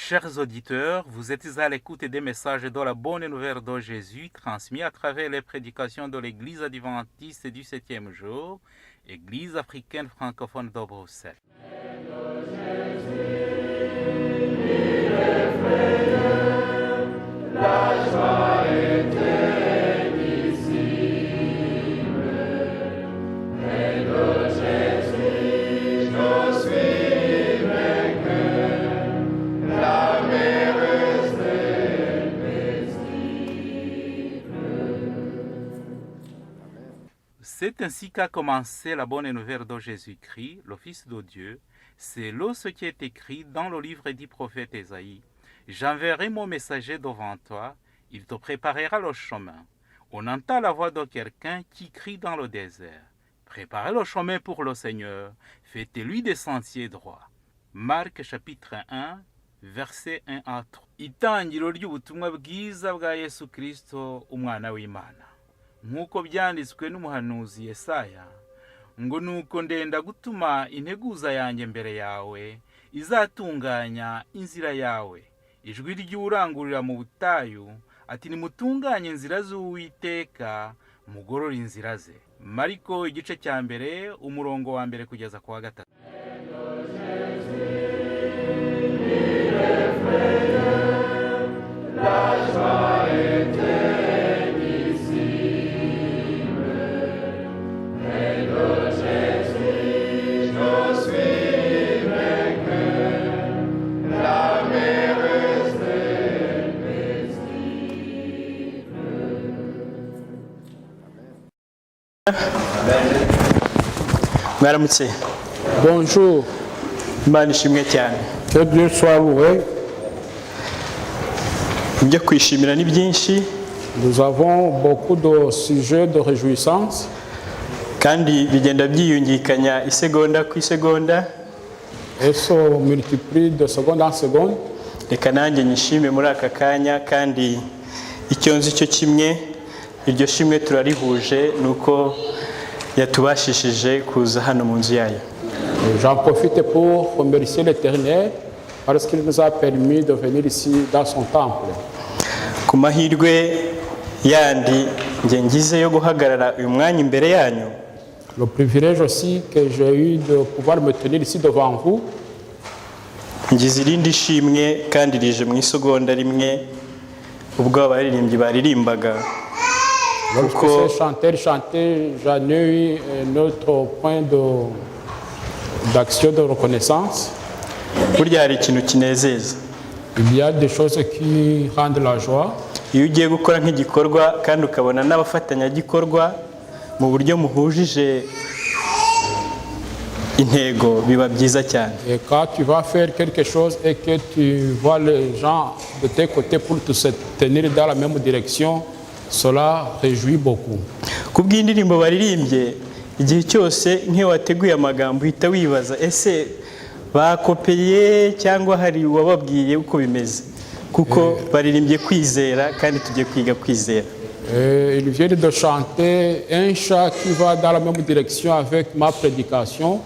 Chers auditeurs, vous êtes à l'écoute des messages de la bonne nouvelle de Jésus transmis à travers les prédications de l'Église adventiste du 7e jour, Église africaine francophone de Bruxelles. C'est ainsi qu'a commencé la bonne nouvelle de Jésus-Christ, le Fils de Dieu. C'est là ce qui est écrit dans le livre du prophète Ésaïe. J'enverrai mon messager devant toi, il te préparera le chemin. On entend la voix de quelqu'un qui crie dans le désert. Préparez le chemin pour le Seigneur, faites-lui des sentiers droits. Marc chapitre 1, verset 1 à 3. Itangiro ry'ubutumwa bwiza bwa Yesu Kristo, umwana w'Imana. Nk'uko byanditswe n'umuhanuzi Yesaya, ngo nuko ndenda gutuma integuza yanjye mbere yawe, izatunganya inzira yawe. Ijwi ry'urangurira mu butayu, ati nimutunganye inzira z'Uwiteka, mugorore inzira ze. Mariko igice cya mbere, umurongo wa mbere kugeza ku wa gatatu. Mwaramutse. Bonjour, Imana ishimwe cyane. que Dieu soit loué. Ibyo kwishimira ni byinshi Nous avons beaucoup de sujets de réjouissance kandi bigenda byiyungikanya isegonda ku isegonda. et se multiplient de seconde en seconde. Reka nanjye nyishime muri aka kanya, kandi icyo nzi cyo kimwe, iryo shimwe turarihuje nuko yatubashishije kuza hano mu nzu yayo. J'en profite pour remercier l'Éternel parce qu'il nous a permis de venir ici dans son temple. Ku mahirwe yandi njye ngize yo guhagarara uyu mwanya imbere yanyu, Le privilège aussi que j'ai eu de pouvoir me tenir ici devant vous. ngize irindi shimwe kandi rije mu isegonda rimwe ubwo abaririmbyi baririmbaga. Lorsque ces chanteurs chantaient, j'en ai eu un autre point d'action de reconnaissance. Burya hari ikintu kinezeza Il y a des choses qui rendent la joie. iyo ugiye gukora nk'igikorwa kandi ukabona n'abafatanyagikorwa mu buryo muhujije intego, biba byiza cyane. Et quand tu vas faire quelque chose et que tu vois les gens de tes côtés pour te tenir dans la même direction, cela réjouit beaucoup. Ku bw'indirimbo baririmbye, igihe cyose nk'iyo wateguye amagambo uhita wibaza ese bakopeye cyangwa hari uwababwiye uko bimeze, kuko baririmbye kwizera kandi tugiye kwiga kwizera. Et ils viennent de chanter un chant qui va dans la même direction avec ma prédication.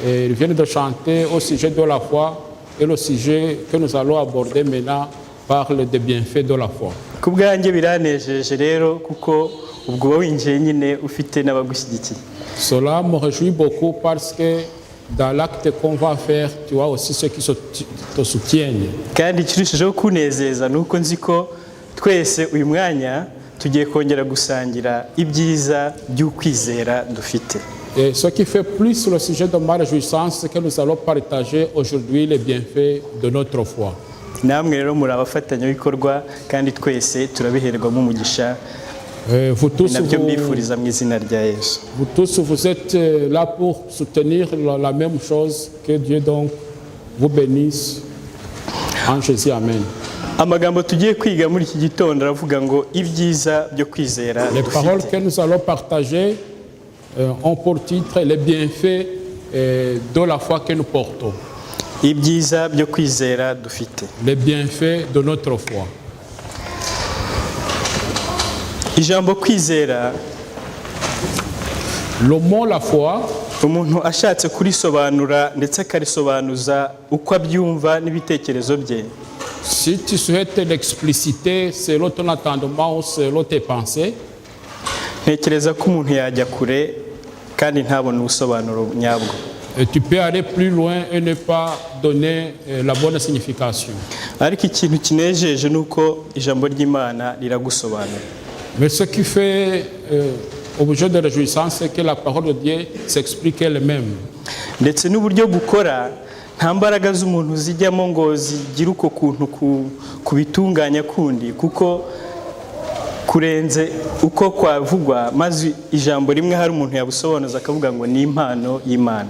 Et ils viennent de chanter au sujet de la foi, et le sujet que nous allons aborder maintenant parle des bienfaits de la foi. Ku bwanjye biranejeje rero, kuko ubwo uba winjiye nyine ufite n'abagushyigikiye. Cela me réjouit beaucoup parce que dans l'acte qu'on va faire, tu as aussi ceux qui te soutiennent. Kandi ikirushijeho kunezeza ni uko nzi ko twese uyu mwanya tugiye kongera gusangira ibyiza by'ukwizera dufite. Et ce qui fait plus le sujet de ma réjouissance, c'est que nous allons partager aujourd'hui les bienfaits de notre foi. Namwe rero muri abafatanyabikorwa kandi twese turabiherwamo umugisha. Vous tous, Nabyo mbifuriza mu izina rya Yesu. vous êtes là pour soutenir la même chose. Que Dieu donc vous bénisse. En Jésus, Amen. Amagambo tugiye kwiga muri iki gitondo aravuga ngo ibyiza byo kwizera Les paroles dufite. que nous allons partager ont pour titre les bienfaits de la foi que nous portons. Ibyiza byo kwizera dufite. Les bienfaits de notre foi. Ijambo kwizera, Le mot la foi, umuntu ashatse kurisobanura ndetse akarisobanuza uko abyumva n'ibitekerezo bye, Si tu souhaites l'expliciter selon ton entendement ou selon tes pensées, ntekereza ko umuntu yajya kure kandi ntabone ubusobanuro nyabwo. tu peux aller plus loin et ne pas donner la bonne signification. Ariko ikintu kinejeje ni uko ijambo ry'Imana riragusobanura. Mais ce qui fait objet de réjouissance, c'est que la parole de Dieu s'explique elle-même. Ndetse n'uburyo gukora nta mbaraga z'umuntu zijyamo ngo zigire uko kuntu kubitunganya kundi, kuko kurenze uko kwavugwa, maze ijambo rimwe hari umuntu yabusobanuza akavuga ngo ni impano y'Imana.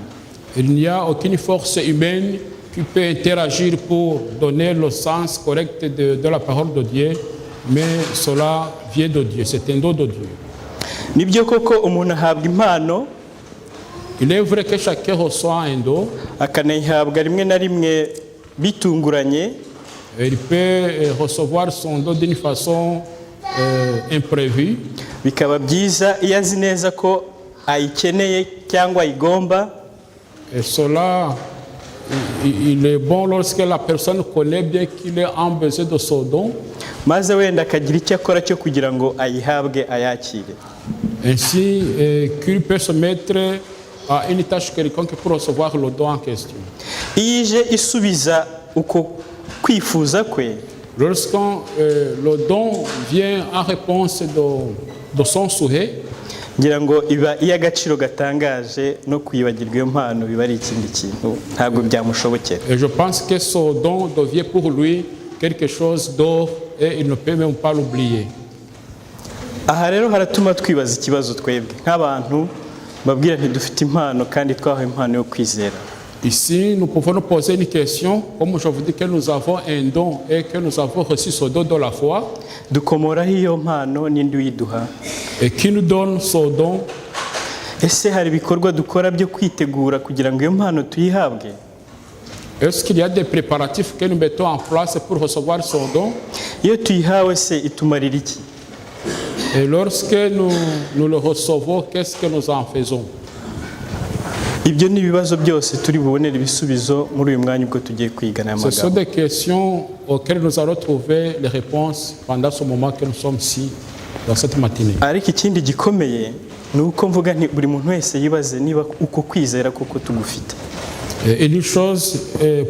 Il n'y a aucune force humaine qui peut interagir pour donner le sens correct de la parole de Dieu, mais cela vient de Dieu, c'est un don de Dieu. Nibyo koko umuntu ahabwa impano, Il est vrai que chacun reçoit un don, akanayihabwa rimwe na rimwe bitunguranye, et il peut recevoir son don d'une façon imprévue. bikaba byiza iyo azi neza ko ayikeneye cyangwa ayigomba. Et cela, il est bon lorsque la personne connaît bien qu'il est en besoin de son don. Maze wenda akagira icyo akora cyo kugira ngo ayihabwe ayakire. Ainsi qu'il peut se mettre à une tâche quelconque pour recevoir le don en question. Iyo ije isubiza uko kwifuza kwe, Lorsqu'on le don vient en réponse de son souhait, ngira ngo iba iy'agaciro gatangaje, no kwibagirwa iyo mpano biba ari ikindi kintu ntabwo byamushobokera. et je pense que ce don devient pour lui quelque chose d'or et il ne peut même pas l'oublier. Aha rero haratuma twibaza ikibazo twebwe nk'abantu babwira ntidufite impano kandi twahawe impano yo kwizera. Ici, nous pouvons nous poser une question, comme je vous dis que nous avons un don et que nous avons reçu ce don de la foi, Dukomoraho iyo mpano n'indi uyiduha. et qui nous donne ce don. Ese hari ibikorwa dukora byo kwitegura kugira ngo iyo mpano tuyihabwe? Est-ce qu'il y a des préparatifs que nous mettons en place pour recevoir ce don? Iyo tuyihawe se itumarira iki? Et lorsque nous le recevons, qu'est-ce que nous en faisons? Ibyo ni ibibazo byose turi bubonere ibisubizo muri uyu mwanya ubwo tugiye kwigana aya Ce sont magambo. des questions auxquelles nous allons trouver les réponses pendant ce moment que nous sommes ici, dans cette matinée. Ariko ikindi gikomeye ni uko mvuga nti buri muntu wese yibaze niba uko kwizera koko tugufite. Et une chose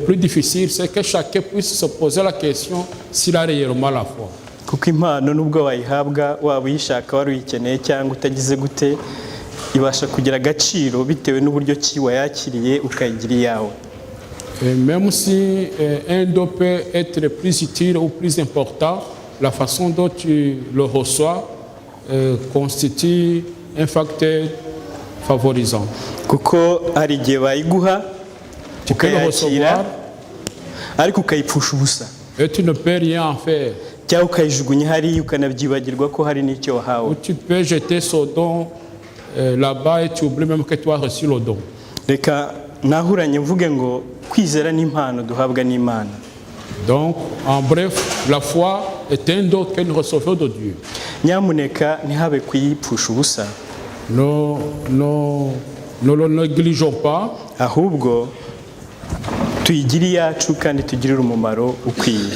plus difficile, c'est que chacun puisse se poser la question s'il a réellement la foi. Kuko impano nubwo wayihabwa waba uyishaka wari uyikeneye cyangwa utagize gute, ibasha kugira agaciro bitewe n'uburyo ki wayakiriye ukayigira iyawe. Et même si un don peut être plus utile ou plus important, la façon dont tu le reçois constitue un facteur favorisant. Kuko hari igihe bayiguha Tu peux le ukayakira recevoir ariko ukayipfusha ubusa, et tu ne peux rien en faire. cyangwa ukayijugunya hariya ukanabyibagirwa ko hari n'icyo Ou wahawe. tu peux jeter ce don là-bas et tu oublies même que tu as reçu le don. Reka nahuranye mvuge ngo kwizera n'impano duhabwa n'Imana. Donc, en bref, la foi est un don que nous recevons de Dieu. Nyamuneka ntihabe kuyipfusha ubusa, Ne le négligeons pas, ahubwo tuyigire iyacu kandi tugirire umumaro ukwiye.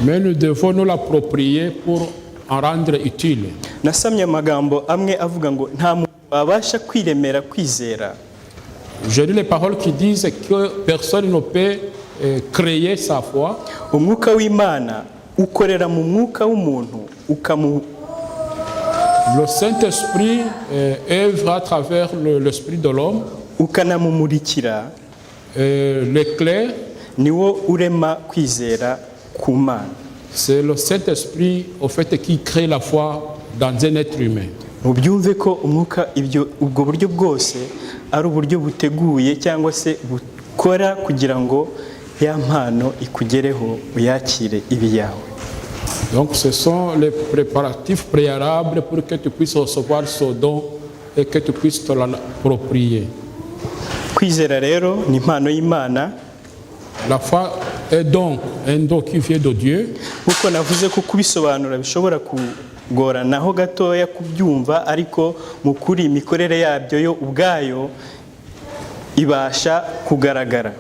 mais nous devons nous l'approprier pour en rendre utile. Nasamye amagambo amwe avuga ngo nta muntu wabasha kwiremera kwizera. Je lis les paroles qui disent que personne ne peut créer sa foi. Umwuka w'Imana ukorera mu mwuka w'umuntu Le Saint-Esprit œuvre à travers l'esprit de l'homme. ukanamumurikira, L'éclair, niwo urema kwizera ku Mana. c'est le Saint-Esprit au fait qui crée la foi dans un être humain. Mubyumve ko umwuka ubwo buryo bwose ari uburyo buteguye cyangwa se bukora kugira ngo ya mpano ikugereho uyakire ibi yawe. Donc ce sont les préparatifs préalables pour que tu puisses recevoir ce don et que tu puisses te l'approprier. Kwizera rero ni impano y'Imana. La foi est donc un don qui vient de Dieu. Kuko navuze ko kubisobanura bishobora kugoranaho gatoya kubyumva, ariko mu kuri imikorere yabyo yo ubwayo ibasha kugaragara.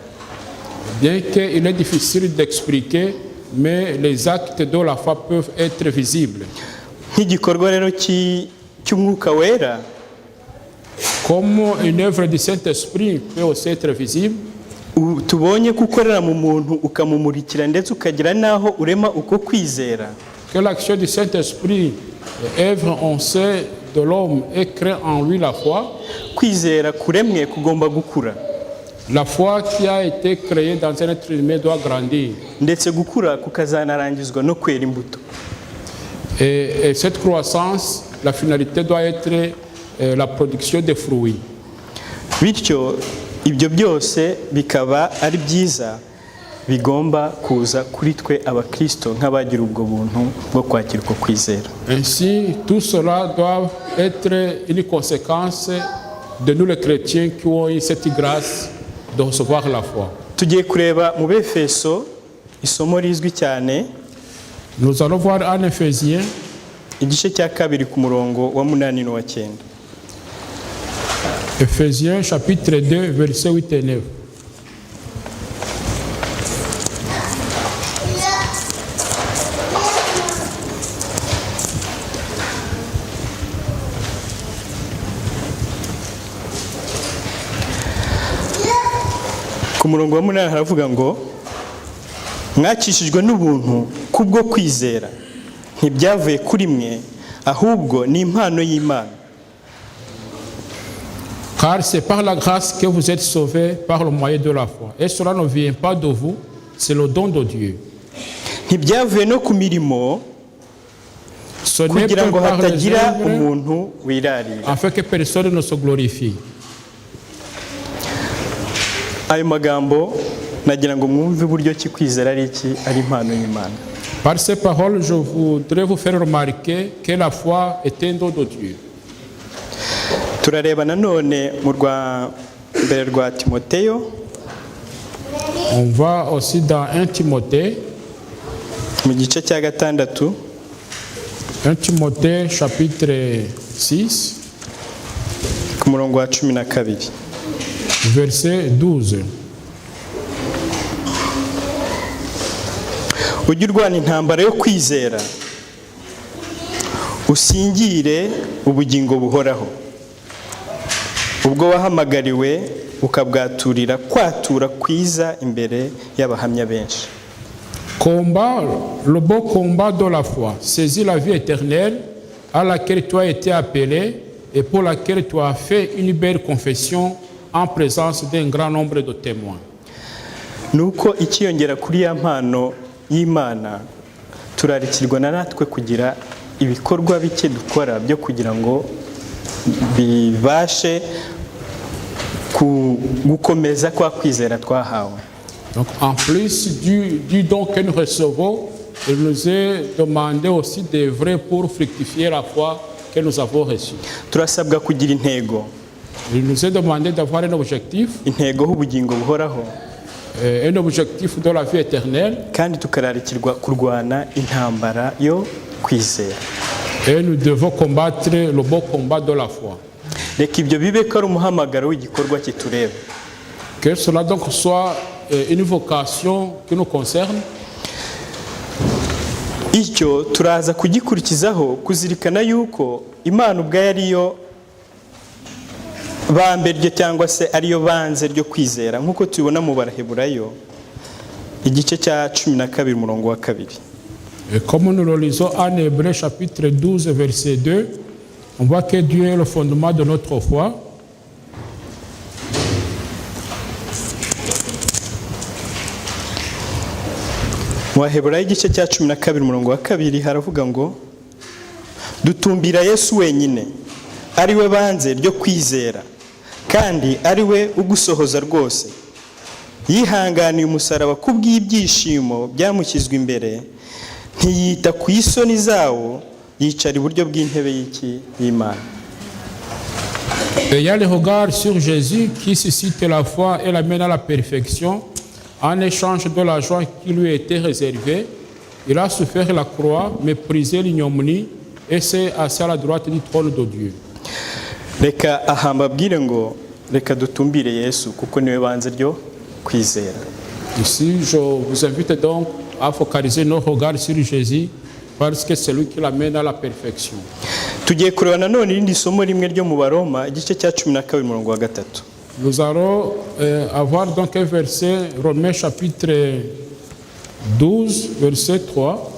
Bien qu'il est difficile d'expliquer, mais les actes de la foi peuvent être visibles. nk'igikorwa rero cy'umwuka wera, Comme une œuvre du Saint-Esprit peut aussi être visible, tubonye ko ukorera mu muntu ukamumurikira ndetse ukagira n'aho urema uko kwizera. que l'action du Saint-Esprit œuvre en sein de l'homme et crée en lui la foi. Kwizera kuremwe kugomba gukura, La foi qui a été créée dans un être humain doit grandir. ndetse gukura kukazanarangizwa no kwera imbuto. Et cette croissance, la finalité doit être la production des fruits. Bityo ibyo byose bikaba ari byiza, bigomba kuza kuri twe abakristo nk'abagira ubwo buntu bwo kwakira uko kwizera. Ainsi, tout cela doit être une conséquence de nous les chrétiens qui ont eu cette grâce de recevoir la foi. Tugiye kureba mu Befeso isomo rizwi cyane, Nous allons voir en Éphésiens, igice cya kabiri ku murongo wa 8 n'uwa 9. Éphésiens chapitre 2, versets 8 et 9. Ku murongo wa 8 haravuga ngo, mwakishijwe n'ubuntu kubwo kwizera, ntibyavuye kuri mwe, ahubwo ni impano y'Imana. Car c'est par la grâce que vous êtes sauvés par le moyen de la foi. Et cela ne vient pas de vous, c'est le don de Dieu. Ntibyavuye no ku mirimo, Ce n'est kugira pas ngo par les hatagira œuvres, umuntu wirarira. afin que personne ne se glorifie. Ayo magambo nagira ngo mwumve uburyo ki kwizera ari iki, ari impano y'Imana. Par ces paroles, je voudrais vous faire remarquer que la foi est un don de Dieu. Turareba nanone mu rwa mbere rwa Timoteyo, On va aussi dans 1 Timothée, mu gice cya 6, 1 Timothée chapitre 6, ku murongo wa 12. verset 12. Ujye urwana intambara yo kwizera, usingire ubugingo buhoraho, ubwo wahamagariwe ukabwaturira kwatura kwiza imbere y'abahamya benshi. Combat le beau combat de la foi, saisis la vie éternelle à laquelle tu as été appelé et pour laquelle tu as fait une belle confession en présence d'un grand nombre de témoins. Nuko ikiyongera kuri ya mpano y'Imana, turarikirwa na natwe kugira ibikorwa bike dukora byo kugira ngo bibashe gukomeza kwa kwizera twahawe. Donc en plus du don que nous recevons, il nous est demandé aussi d'œuvrer pour fructifier la foi que nous avons reçue. Turasabwa kugira intego, Il nous est demandé d'avoir un objectif h'ubugingo buhoraho, un objectif de la vie éternelle, kandi tukararikirwa kurwana intambara yo kwizera. et nous devons combattre le beau combat de la foi. Reka ibyo bibe ko ari umuhamagaro w'igikorwa kitureba. Que cela donc soit une vocation qui nous concerne. Icyo turaza kugikurikizaho kuzirikana yuko Imana ubwayo ariyo bambe ryo cyangwa se ariyo banze ryo kwizera, nk'uko tubibona mu Baraheburayo igice cya 12 umurongo wa 2. Et comme nous le lisons en Hébreux chapitre 12 verset 2, on voit que Dieu est le fondement de notre foi. Mu Baheburayo igice cya 12 umurongo wa 2 haravuga ngo, dutumbira Yesu wenyine ari we banze ryo kwizera kandi ari we ugusohoza rwose, yihanganiye umusaraba kubw'ibyishimo byamushyizwe imbere, ntiyita ku isoni zawo, yicara iburyo bw'intebe y'Imana. Ayant le regard sur Jésus qui suscite la foi et l'amène à la perfection, en échange de la joie qui lui était réservée, il a souffert la croix, méprisé l'ignominie et s'est assis à la droite du trône de Dieu. Reka ahambabwire ngo reka dutumbire Yesu kuko niwe banze ryo kwizera. Ici, je vous invite donc à focaliser nos regards sur Jésus parce que c'est lui qui l'amène à la perfection. tugiye kureba nanone irindi somo rimwe ryo mu Baroma igice cya 12 umurongo wa 3. Nous allons avoir donc un verset, Romains chapitre 12, verset 3.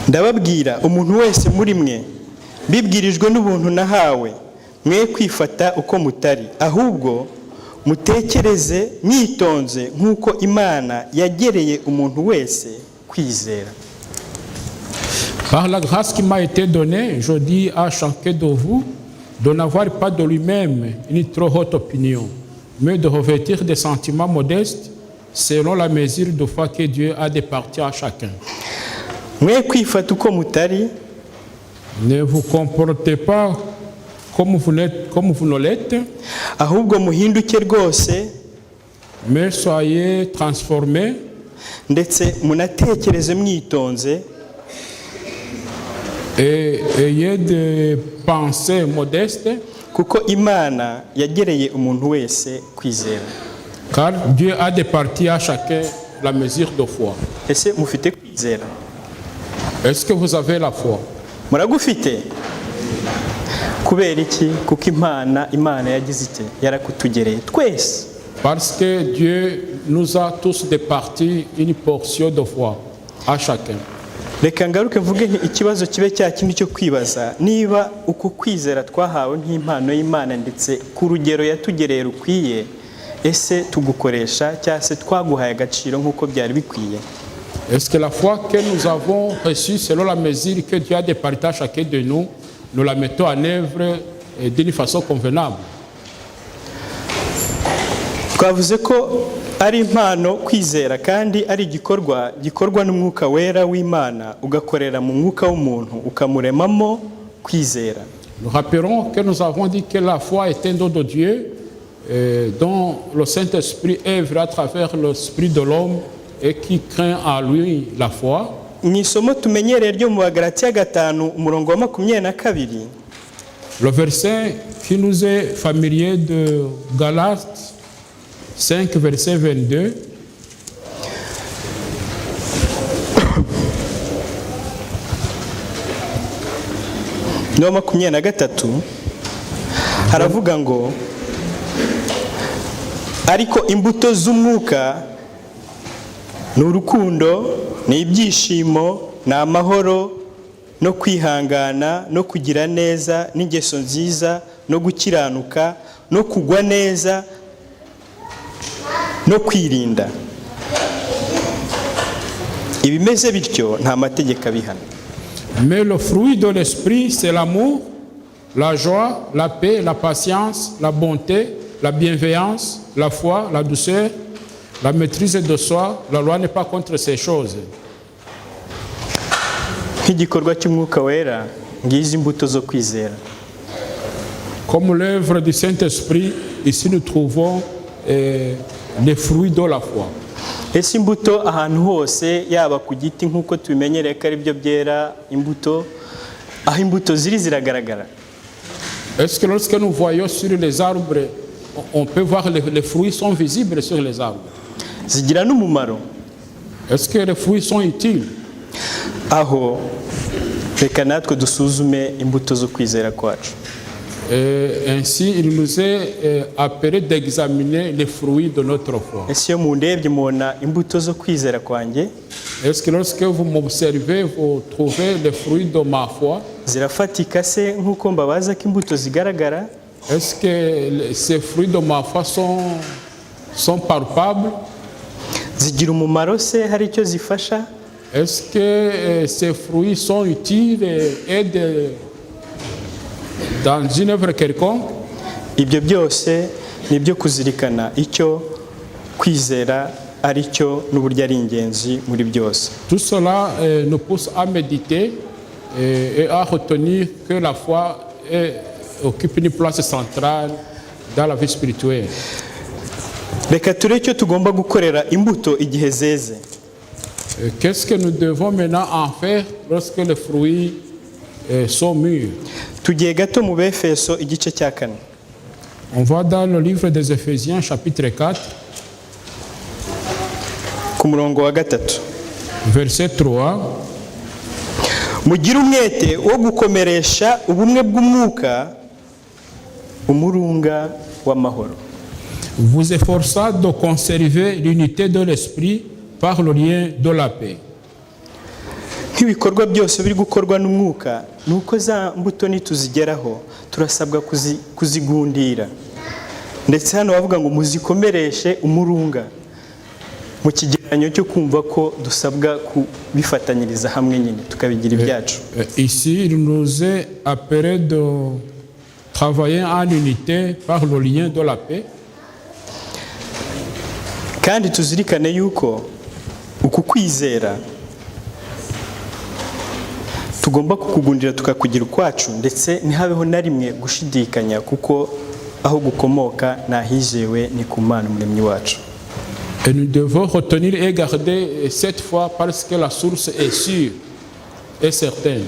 Ndababwira umuntu wese muri mwe bibwirijwe n'ubuntu nahawe mwe kwifata uko mutari ahubwo mutekereze mwitonze nk'uko Imana yagereye umuntu wese kwizera. Par la grâce qui m'a été donnée, je dis à chacun de vous de n'avoir pas de lui-même une trop haute opinion, mais de revêtir des sentiments modestes selon la mesure de foi que Dieu a départie à chacun. Mwe kwifata uko mutari, ne vous comportez pas comme vous ne l'êtes, ahubwo muhinduke rwose, mais soyez transformés, ndetse munatekereze mwitonze, et ayez des pensées modestes, kuko Imana yagereye umuntu wese kwizera. Car Dieu a départi à chacun la mesure de foi. Ese mufite kwizera? Est-ce que vous avez la foi? Muragufite? Kubera iki? Kuko Imana yagize ite? Yarakutugereye twese. Parce que Dieu nous a tous départi une portion de foi à chacun. Reka ngaruke mvuge nti ikibazo kibe cya kindi cyo kwibaza niba uko kwizera twahawe nk'impano y'Imana ndetse ku rugero yatugereye rukwiye, ese tugukoresha cyangwa se twaguhaye agaciro nk'uko byari bikwiye? Est-ce que la foi que nous avons reçue selon la mesure que Dieu a départie à chacun de nous, nous la mettons en œuvre d'une façon convenable? Twavuze ko ari impano kwizera kandi ari gikorwa n'umwuka wera w'Imana ugakorera mu mwuka w'umuntu ukamuremamo kwizera. Nous rappelons que nous avons dit que la foi est un don de Dieu dont le Saint-Esprit œuvre à travers l'esprit de l'homme et qui craint en lui la foi. Ni isomo tumenyereye ryo mu Bagalatiya 5 umurongo wa 22. Le verset qui nous est familier de Galates 5 verset 22. No 23 haravuga ngo ariko imbuto z'umwuka ni urukundo, ni ibyishimo, ni amahoro, no kwihangana, no kugira neza, n'ingeso nziza, no gukiranuka, no kugwa neza, no kwirinda. Ibimeze bityo nta mategeko abihana. Mais le fruit de l'esprit, c'est l'amour, la joie, la paix, la patience, la bonté, la bienveillance, la foi, la douceur, la maîtrise de soi. La loi n'est pas contre ces choses. Nk'igikorwa cy'umwuka wera ngizi imbuto zo kwizera. Comme l'œuvre du Saint-Esprit, ici nous trouvons les fruits de la foi. Ese imbuto ahantu hose yaba ku giti nk'uko tubimenyereye ko ari byo byera imbuto, aho imbuto ziragaragara. Est-ce que lorsque nous voyons sur les arbres, on peut voir les fruits sont visibles sur les arbres? Zigira n'umumaro. Est-ce que les fruits sont utiles? Aho reka natwe dusuzume imbuto zo kwizera kwacu. Ainsi, il nous est appelé d'examiner les fruits de notre foi. Ese yo mundebye mubona imbuto zo kwizera kwanjye? Est-ce que lorsque vous m'observez, vous trouvez les fruits de ma foi? Zirafatika se nk'uko mbabaza ko imbuto zigaragara? Est-ce que ces fruits de ma foi sont palpables? Zigira umumaro se, hari icyo zifasha? Est-ce que ces fruits sont utiles et aident dans une œuvre quelconque? Ibyo byose ni byo kuzirikana icyo kwizera ari cyo n'uburyo ari ingenzi muri byose. Tout cela nous pousse à méditer et à retenir que la foi occupe une place centrale dans la vie spirituelle. reka turebe icyo tugomba gukorera imbuto igihe zeze. Qu'est-ce que nous devons maintenant en faire lorsque les fruits sont mûrs? Tugiye gato mu Befeso igice cya 4. On va dans le livre des Éphésiens chapitre 4, ku murongo wa 3. verset 3. Mugire umwete wo gukomeresha ubumwe bw'umwuka umurunga w'amahoro. Vous efforçant de conserver l'unité de l'esprit par le lien de la paix. Nk'ibikorwa byose biri gukorwa n'umwuka nuko za mbuto nituzigeraho turasabwa kuzigundira. Ndetse hano bavuga ngo muzikomereshe umurunga, mu kigereranyo cyo kumva ko dusabwa kubifatanyiriza hamwe nyine tukabigira ibyacu. Ici il nous est appelé de travailler en unité par le lien de la paix. Kandi tuzirikane yuko uku kwizera tugomba kukugundira tukakugira ukwacu, ndetse ntihabeho na rimwe gushidikanya, kuko aho gukomoka nahizewe ni ku Mana umuremyi wacu. Et nous devons retenir et garder cette foi parce que la source est sûre et certaine.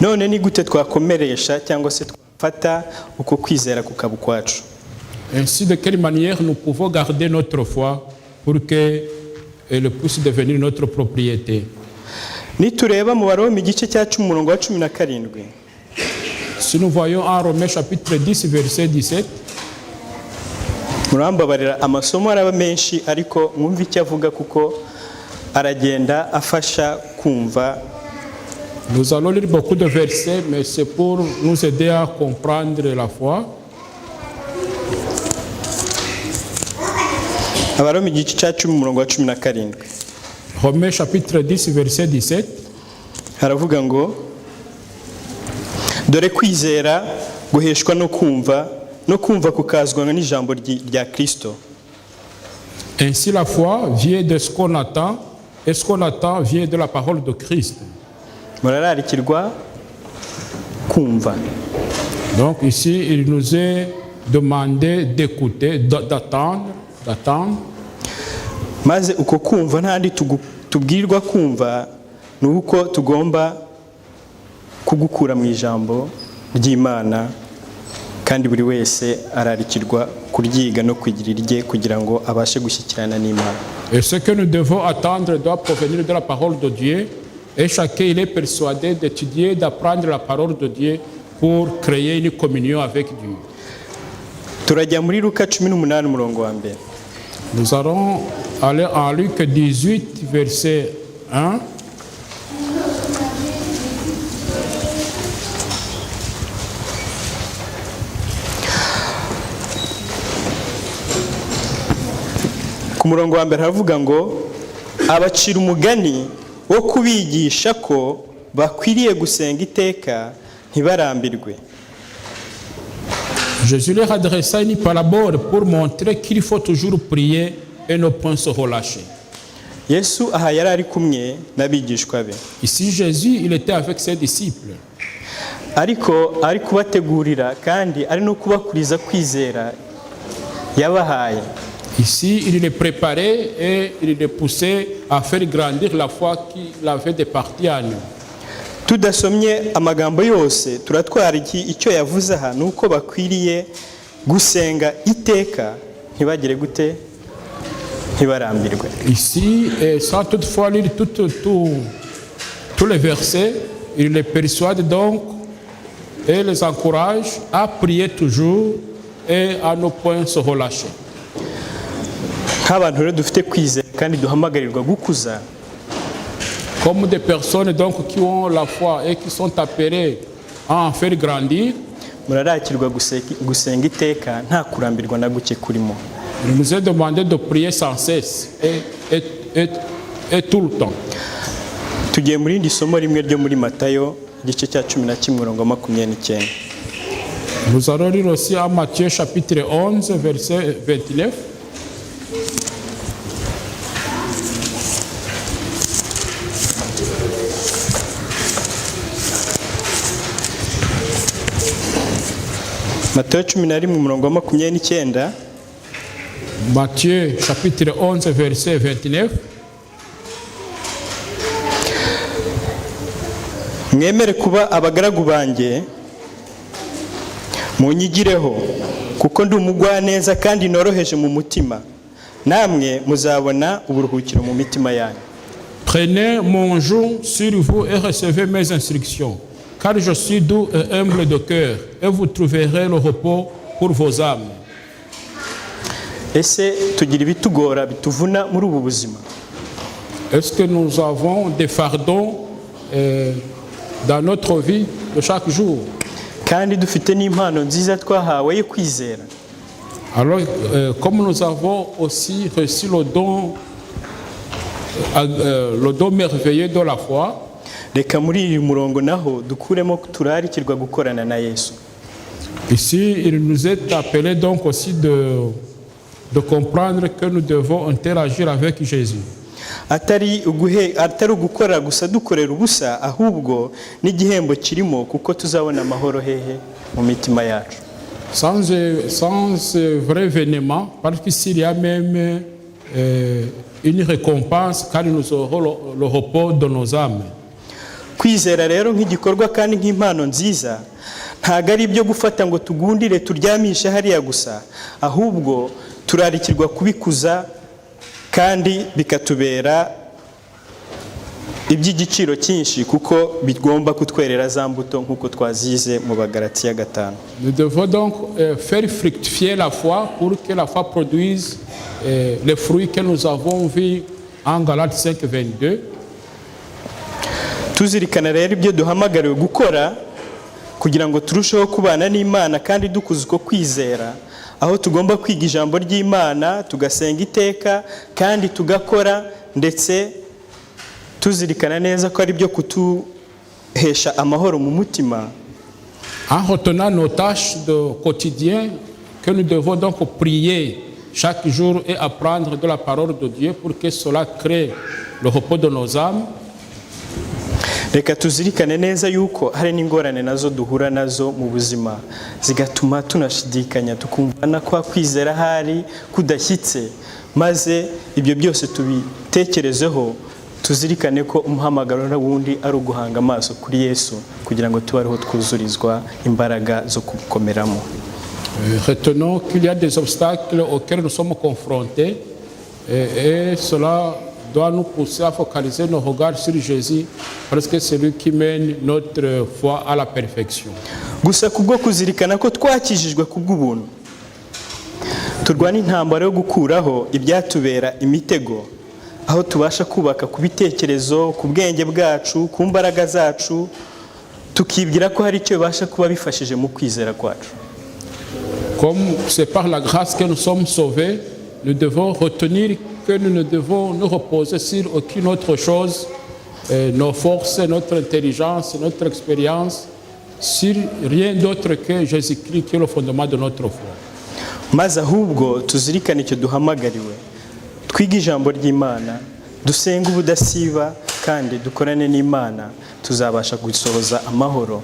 None ni gute twakomeresha cyangwa se twafata uko kwizera kukaba ukwacu? Ainsi, de quelle manière nous pouvons garder notre foi pour qu'elle puisse devenir notre propriété? Nitureba mu Baroma igice cya 10 umurongo wa 17. Si nous voyons en Romains chapitre 10 verset 17, murambabarira amasomo araba menshi, ariko mwumve icyo avuga kuko aragenda afasha kumva. nous allons lire beaucoup de versets, mais c'est pour nous aider à comprendre la foi. Abaroma igice cya 10 umurongo wa 17. Romains chapitre 10 verset 17. Haravuga ngo dore kwizera guheshwa no kumva kukazwa n'ijambo rya Kristo. Ainsi la foi vient de ce qu'on attend, et ce qu'on attend vient de la parole de Christ. Murararikirwa kumva. Donc ici il nous est demandé d'écouter, d'attendre. Maze uko kumva ntandi tubwirwa kumva nuko tugomba kugukura mu ijambo ry'Imana, kandi buri wese ararikirwa kuryiga no kugira irye kugira ngo abashe gushyikirana n'Imana. Et ce que nous devons attendre doit provenir de la parole de Dieu, et chacun il est persuadé d'étudier, d'apprendre la parole de Dieu pour créer une communion avec Dieu. Turajya muri Luka 18 umurongo wa mbere. Nous allons aller en Luc 18 verset 1. Ku murongo wa mbere haravuga ngo abacira umugani wo kubigisha ko bakwiriye gusenga iteka ntibarambirwe. Jésus leur adressa une parabole pour montrer qu'il faut toujours prier et ne point se relâcher. Yesu aha yari ari kumwe n'abigishwa be. Ici Jésus il était avec ses disciples. Ariko ari kubategurira kandi ari no kubakuriza kwizera yabahaye. Ici il les préparait et il les poussait à faire grandir la foi qu'il avait départie à nous. Tudasomye amagambo yose turatwara icyo yavuze aha nuko bakwiriye gusenga iteka ntibagire gute ntibarambirwe. Ici, sans toutefois lire tous les versets, il les persuade donc et les encourage à prier toujours et à ne point se relâcher. Nk'abantu rero dufite kwizera kandi duhamagarirwa gukuza, comme des personnes donc qui ont la foi et qui sont appelées à en faire grandir, murarakirwa gusenga iteka nta kurambirwa na guke kurimo. il nous est demandé de prier sans cesse et tout le temps. Tugiye muri indi somo rimwe ryo muri Matayo igice cya 11 umurongo wa 29. Nous allons lire aussi à Matthieu chapitre 11 verset 29. Matayo 11 umurongo wa 29. Matthieu chapitre 11 verset 29. mwemere kuba abagaragu banjye munyigireho kuko ndi umugwaneza kandi noroheje mu mutima namwe muzabona uburuhukiro mu mitima yanyu. Prenez mon joug sur vous et recevez mes instructions, car je suis doux et humble de cœur, et vous trouverez le repos pour vos âmes. Ese tugira ibitugora bituvuna muri ubu buzima? Est-ce que nous avons des fardons dans notre vie de chaque jour? Kandi dufite n'impano nziza twahawe yo kwizera. Alors, comme nous avons aussi reçu le don merveilleux de la foi, Reka muri uyu murongo naho dukuremo turarikirwa gukorana na Yesu. ici, il nous est appelé donc aussi de comprendre que nous devons interagir avec Jésus. Atari ugukora gusa dukorera ubusa, ahubwo n'igihembo kirimo kuko tuzabona amahoro hehe mu mitima yacu. Sans vrai événement, parce qu'il y a même une récompense car nous aurons le repos de nos âmes. Kwizera rero nk'igikorwa kandi nk'impano nziza ntago ari ibyo gufata ngo tugundire turyamishe hariya gusa, ahubwo turarikirwa kubikuza kandi bikatubera iby'igiciro cyinshi kuko bigomba kutwerera za mbuto nk'uko twazize mu Bagalatiya 5. Nous devons donc faire fructifier la foi pour que la foi produise les fruits que nous avons vus en Galates 5, 22. Tuzirikana rero ibyo duhamagariwe gukora kugira ngo turusheho kubana n'Imana kandi dukuze uko kwizera, aho tugomba kwiga ijambo ry'Imana, tugasenga iteka kandi tugakora, ndetse tuzirikana neza ko ari byo kutuhesha amahoro mu mutima. En retenant nos tâches de quotidien, que nous devons donc prier chaque jour et apprendre de la parole de Dieu pour que cela crée le repos de nos âmes. Reka tuzirikane neza yuko hari n'ingorane nazo duhura nazo mu buzima zigatuma tunashidikanya tukumva na kwa kwizera hari kudashyitse, maze ibyo byose tubitekerezeho, tuzirikane ko umuhamagaro n'ubundi ari uguhanga amaso kuri Yesu kugira ngo tubareho twuzurizwa imbaraga zo kukomeramo. Retenons qu'il y a des obstacles auxquels nous sommes confrontés et cela doit nous pousser à focaliser nos regards sur Jésus parce que c'est lui qui mène notre foi à la perfection. Gusa kubwo kuzirikana ko twakijijwe kubw'ubuntu, turwana intambara yo gukuraho ibyatubera imitego, aho tubasha kubaka ku bitekerezo, ku bwenge bwacu, ku mbaraga zacu, tukibwira ko hari icyo bibasha kuba bifashije mu kwizera kwacu. Comme c'est par la grâce que nous sommes sauvés, nous devons retenir que nous ne devons nous reposer sur aucune autre chose, nos forces, notre intelligence, notre expérience, sur rien d'autre que Jésus-Christ qui est le fondement de notre foi. Maze ahubwo tuzirikane icyo duhamagariwe, twiga ijambo ry'Imana, dusenga ubudasiba kandi dukorane n'Imana, tuzabasha gusohoza amahoro.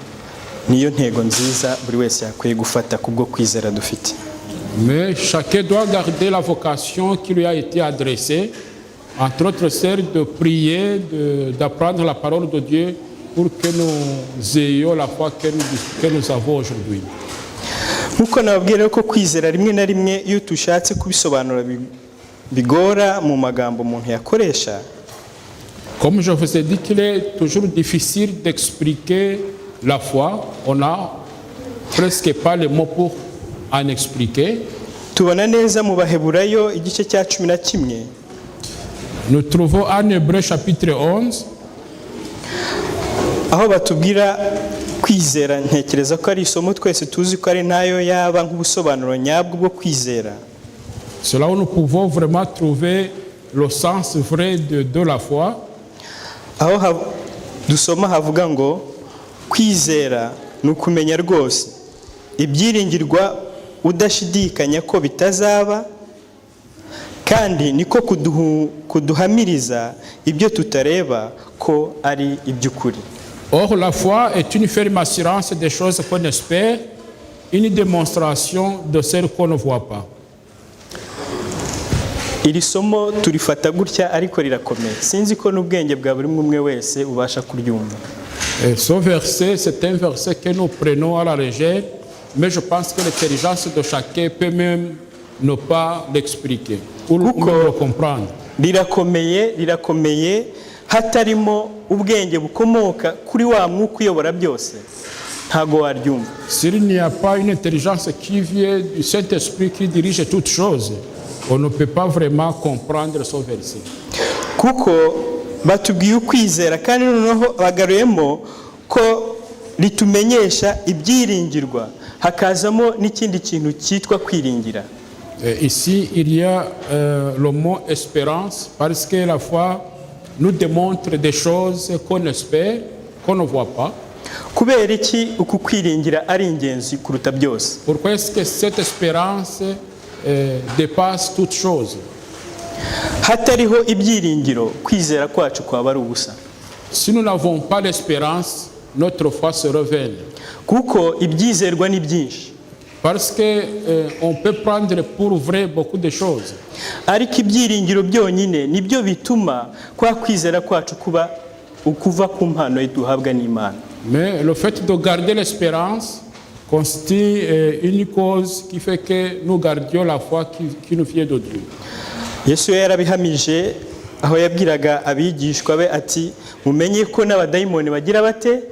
Niyo ntego nziza buri wese yakwiye gufata kubwo kwizera dufite. Mais chacun doit garder la vocation qui lui a été adressée, entre autres celle de prier, d'apprendre la parole de Dieu pour que nous ayons la foi que nous avons aujourd'hui. Nkuko nababwira ko kwizera rimwe na rimwe iyo tushatse kubisobanura bigora mu magambo umuntu yakoresha. Comme je vous ai dit qu'il est toujours difficile d'expliquer la foi, on n'a presque pas les mots pour en expliquer. Tubona neza mu Baheburayo igice cya 11. Nous trouvons en Hébreux chapitre 11 aho batubwira kwizera. Ntekereza ko ari isomo twese tuzi ko ari nayo yaba nk'ubusobanuro nyabwo bwo kwizera. C'est là où nous pouvons vraiment trouver le sens vrai de la foi. Aho dusoma havuga ngo kwizera ni ukumenya rwose ibyiringirwa udashidikanya ko bitazaba, kandi niko kuduhamiriza ibyo tutareba ko ari iby'ukuri. Or, la foi est une ferme assurance des choses qu'on espère, une démonstration de celles qu'on ne voit pas. iri somo turifata gutya ariko rirakomeye, sinzi ko n'ubwenge bwa buri umwe wese ubasha kuryumva. Ce verset, c'est un verset que nous prenons à la légère, mais je pense que l'intelligence de chacun peut même ne pas l'expliquer ou même le comprendre. Rirakomeye hatarimo ubwenge bukomoka kuri wa mwuka uyobora byose ntago waryumva. S'il n'y a pas une intelligence qui vient du Saint-Esprit qui dirige toutes choses, on ne peut pas vraiment comprendre ce verset. Kuko batubwiye ukwizera kandi noneho bagaruyemo ko ritumenyesha ibyiringirwa hakazamo n'ikindi kintu cyitwa kwiringira. Ici, il y a le mot espérance parce que la foi nous démontre des choses qu'on espère, qu'on ne voit pas. Kubera iki uku kwiringira ari ingenzi kuruta byose? Pourquoi est-ce que cette espérance dépasse toute chose? Hatariho ibyiringiro kwizera kwacu kwaba ari ubusa. Si nous n'avons pas l'espérance, notre foi sera vaine. Kuko ibyizerwa ni byinshi. Parce que on peut prendre pour vrai beaucoup de choses. Ariko ibyiringiro byonyine nibyo bituma kwa kwizera kwacu kuba ukuva ku mpano duhabwa n'Imana. Mais le fait de garder l'espérance constitue une cause qui fait que nous gardions la foi qui nous vient de Dieu. Yesu yarabihamije aho yabwiraga abigishwa be ati mumenye ko n'abadayimoni bagira bate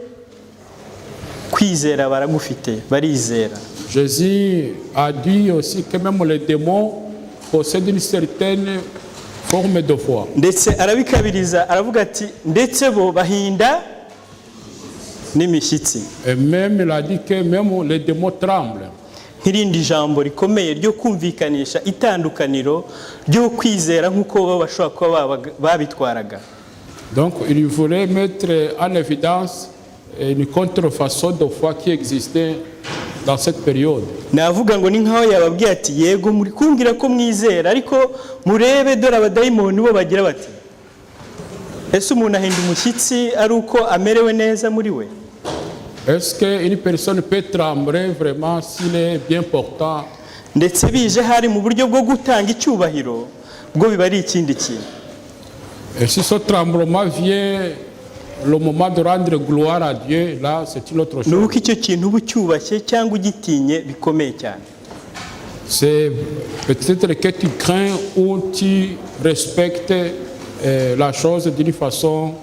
kwizera baragufite barizera. Jésus a dit aussi que même les démons possèdent une certaine forme de foi. Ndetse arabikabiriza aravuga ati ndetse bo bahinda n'imishyitsi. Et même il a dit que même les démons tremblent. Nk'irindi jambo rikomeye ryo kumvikanisha itandukaniro ryo kwizera nk'uko bo bashobora kuba babitwaraga. Donc il voulait mettre en évidence une contrefaçon de foi qui existait dans cette période. Navuga ngo ni nkaho yababwiye ati yego muri kumbwira ko mwizera ariko murebe dore abadayimoni bo bagira bati ese umuntu ahinda umushyitsi ari uko amerewe neza muri we? Est-ce qu'une personne peut trembler vraiment s'il est bien portant? Ndetse bije hari mu buryo bwo gutanga icyubahiro bwo biba ari ikindi kintu. Et si ce tremblement vient le moment de rendre gloire à Dieu, là c'est une autre chose. Nuko icyo kintu ubucyubashye cyangwa ugitinye bikomeye cyane. C'est peut-être que tu crains ou tu respectes la chose d'une façon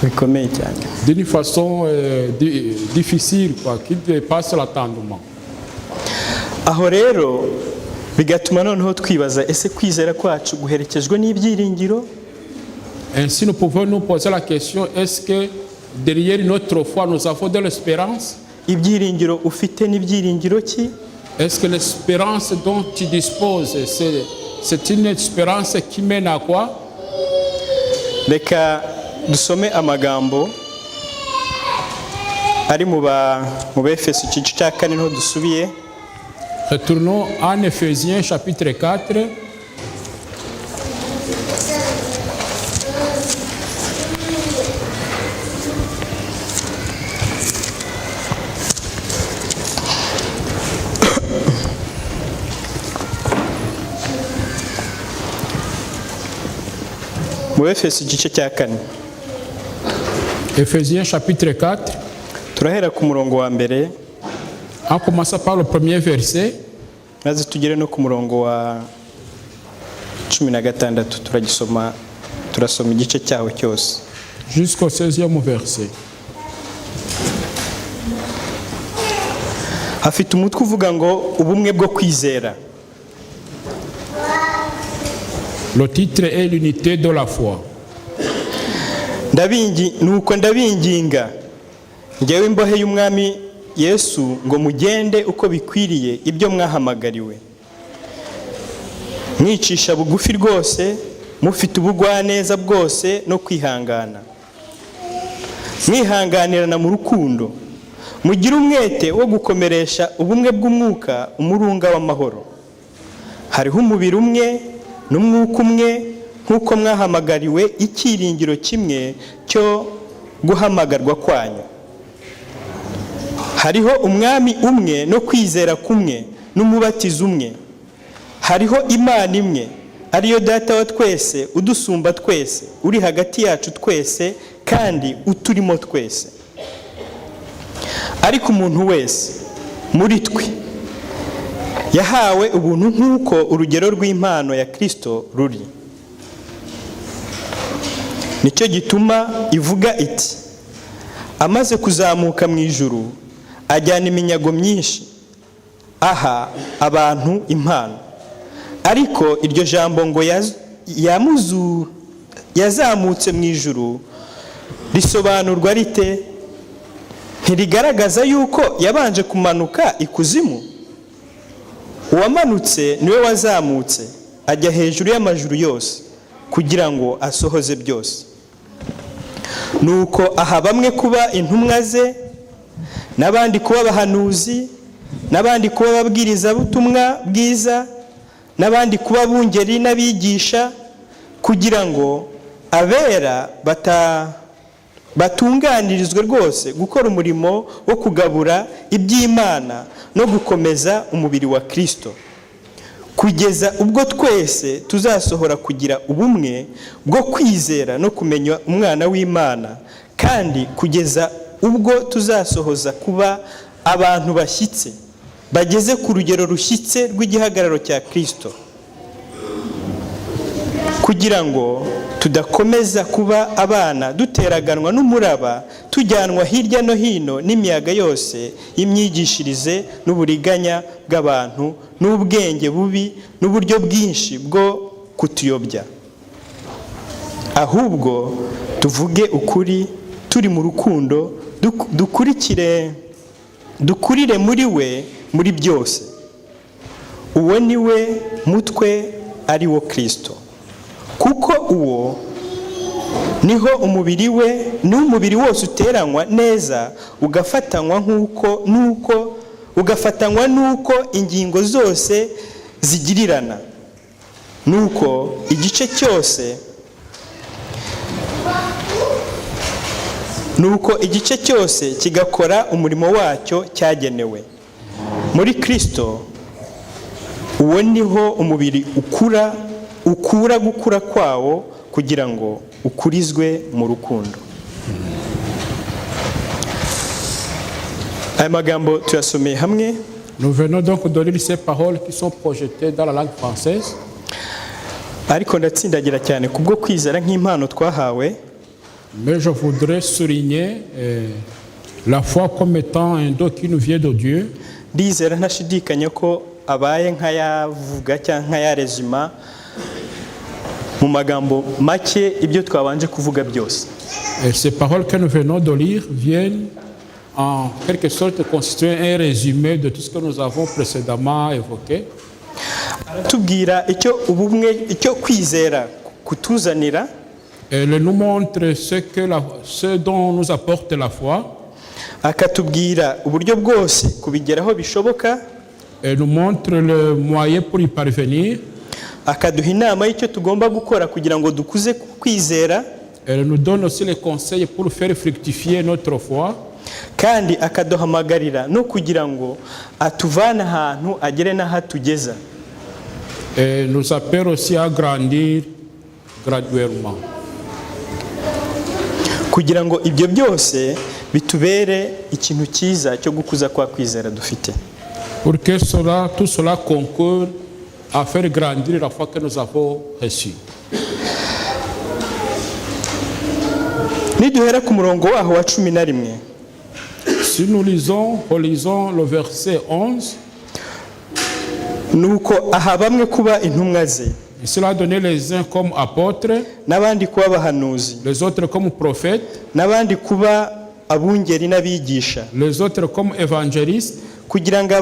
bikomeye cyane. D'une façon difficile quoi, qui dépasse l'attendement. Aho rero bigatuma noneho twibaza ese kwizera kwacu guherekezwe n'ibyiringiro? Ainsi nous pouvons nous poser la question, est-ce que derrière notre foi nous avons de l'espérance? Ibyiringiro ufite n'ibyiringiro ki? Est-ce que l'espérance dont tu disposes c'est une espérance qui mène à quoi? Reka dusome amagambo ari mu Befeso igice cya 4 niho dusubiye. Retournons en Éphésiens chapitre 4. Mu Befeso igice cya 4. Éphésiens chapitre 4. Turahera ku murongo wa mbere. En commençant par le premier verset. Maze tugere no ku murongo wa 16 turagisoma turasoma igice cyaho cyose. Jusqu'au 16e verset. Hafite umutwe uvuga ngo ubumwe bwo kwizera. Le titre est l'unité de la foi. Nuko ndabinginga njyewe imbohe y'umwami Yesu ngo mugende uko bikwiriye ibyo mwahamagariwe, mwicisha bugufi rwose, mufite ubugwaneza bwose no kwihangana, mwihanganirana mu rukundo, mugira umwete wo gukomeresha ubumwe bw'umwuka umurunga w'amahoro. Hariho umubiri umwe n'umwuka umwe nk'uko mwahamagariwe icyiringiro kimwe cyo guhamagarwa kwanyu. hariho umwami umwe no kwizera kumwe n'umubatizo umwe, hariho Imana imwe ariyo data wa twese udusumba twese, uri hagati yacu twese kandi uturimo twese. Ariko umuntu wese muri twe yahawe ubuntu nk'uko urugero rw'impano ya Kristo ruri. Nicyo gituma ivuga iti, amaze kuzamuka mu ijuru ajyana iminyago myinshi, aha abantu impano. Ariko iryo jambo ngo yazamutse mu ijuru risobanurwa rite? Ntirigaragaza yuko yabanje kumanuka ikuzimu? Uwamanutse niwe wazamutse ajya hejuru y'amajuru yose kugira ngo asohoze byose. Nuko aha bamwe kuba intumwa ze, n'abandi kuba abahanuzi, n'abandi kuba ababwiriza butumwa bwiza, n'abandi kuba abungeri n'abigisha, kugira ngo abera batunganirizwe rwose gukora umurimo wo kugabura iby'Imana no gukomeza umubiri wa Kristo, kugeza ubwo twese tuzasohora kugira ubumwe bwo kwizera no kumenya umwana w'Imana, kandi kugeza ubwo tuzasohoza kuba abantu bashyitse bageze ku rugero rushyitse rw'igihagararo cya Kristo, kugira ngo tudakomeza kuba abana duteraganwa n'umuraba, tujyanwa hirya no hino n'imiyaga yose y'imyigishirize n'uburiganya bw'abantu n'ubwenge bubi n'uburyo bwinshi bwo kutuyobya. Ahubwo tuvuge ukuri turi mu rukundo, dukurire muri we muri byose. Uwo ni we mutwe, ari wo Kristo. Kuko uwo niho umubiri we n'umubiri wose uteranywa neza ugafatanywa nuko ingingo zose zigirirana, nuko igice cyose kigakora umurimo wacyo cyagenewe. Muri Kristo uwo niho umubiri ukura gukura kwawo kugira ngo ukurizwe mu rukundo. Aya magambo tuyasomeye hamwe. Nous venons donc de lire ces paroles qui sont projetées dans la langue française. Ariko ndatsindagira cyane kubwo kwizera nk'impano twahawe. Mais je voudrais souligner la foi comme étant un don qui nous vient de Dieu. Ndizera ntashidikanya ko abaye nk'ayavuga cyangwa nk'ayarezima mu magambo make ibyo twabanje kuvuga byose. Et ces paroles que nous venons de lire viennent en quelque sorte constituer un résumé de tout ce que nous avons précédemment évoqué. Tubwira icyo kwizera kutuzanira. Elle nous montre ce dont nous apporte la foi. Akatubwira uburyo bwose kubigeraho bishoboka. Elle nous montre le moyen pour y parvenir. Akaduha inama y'icyo tugomba gukora kugira ngo dukuze kwizera. Elle nous donne aussi les conseils pour faire fructifier notre foi. Kandi akaduhamagarira no kugira ngo atuvane ahantu agere n'ahatugeza. Et nous appelle aussi à grandir graduellement. Kugira ngo ibyo byose bitubere ikintu cyiza cyo gukuza kwa kwizera dufite. Pour que tout cela concourt à faire grandir la foi que nous avons reçue. Niduhera ku murongo waho wa 11. Si nous relisons le verset 11. Nuko aha bamwe kuba intumwa ze. Cela a donné les uns comme apôtres, n'abandi kuba abahanuzi, les autres comme prophètes, n'abandi kuba abungeri n'abigisha, les autres comme évangélistes, kugira ngo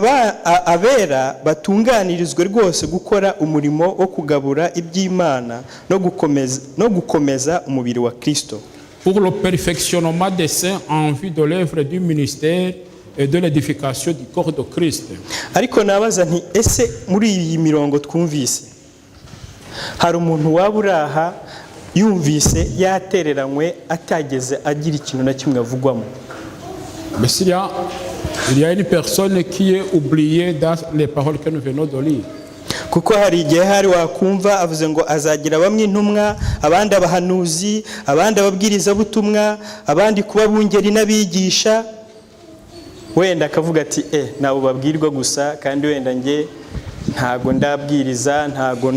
abera batunganirizwe rwose gukora umurimo wo kugabura iby'Imana no gukomeza umubiri wa Kristo. Pour le perfectionnement des saints en vue de l'œuvre du ministère et de l'édification du corps de Christ. Ariko nabaza nti ese muri iyi mirongo twumvise hari umuntu waburaha yumvise yatereranywe atageze agira ikintu na kimwe avugwamo? Mais s'il y a Il y a une personne qui est oubliée dans les paroles que nous venons de lire. kuko hari igihe hari wakumva avuze ngo azagira bamwe intumwa, abandi abahanuzi, abandi ababwirizabutumwa, abandi kuba bungeri n'abigisha, wenda akavuga ati nabo babwirwa gusa kandi wenda nge ntago ndabwiriza, ntago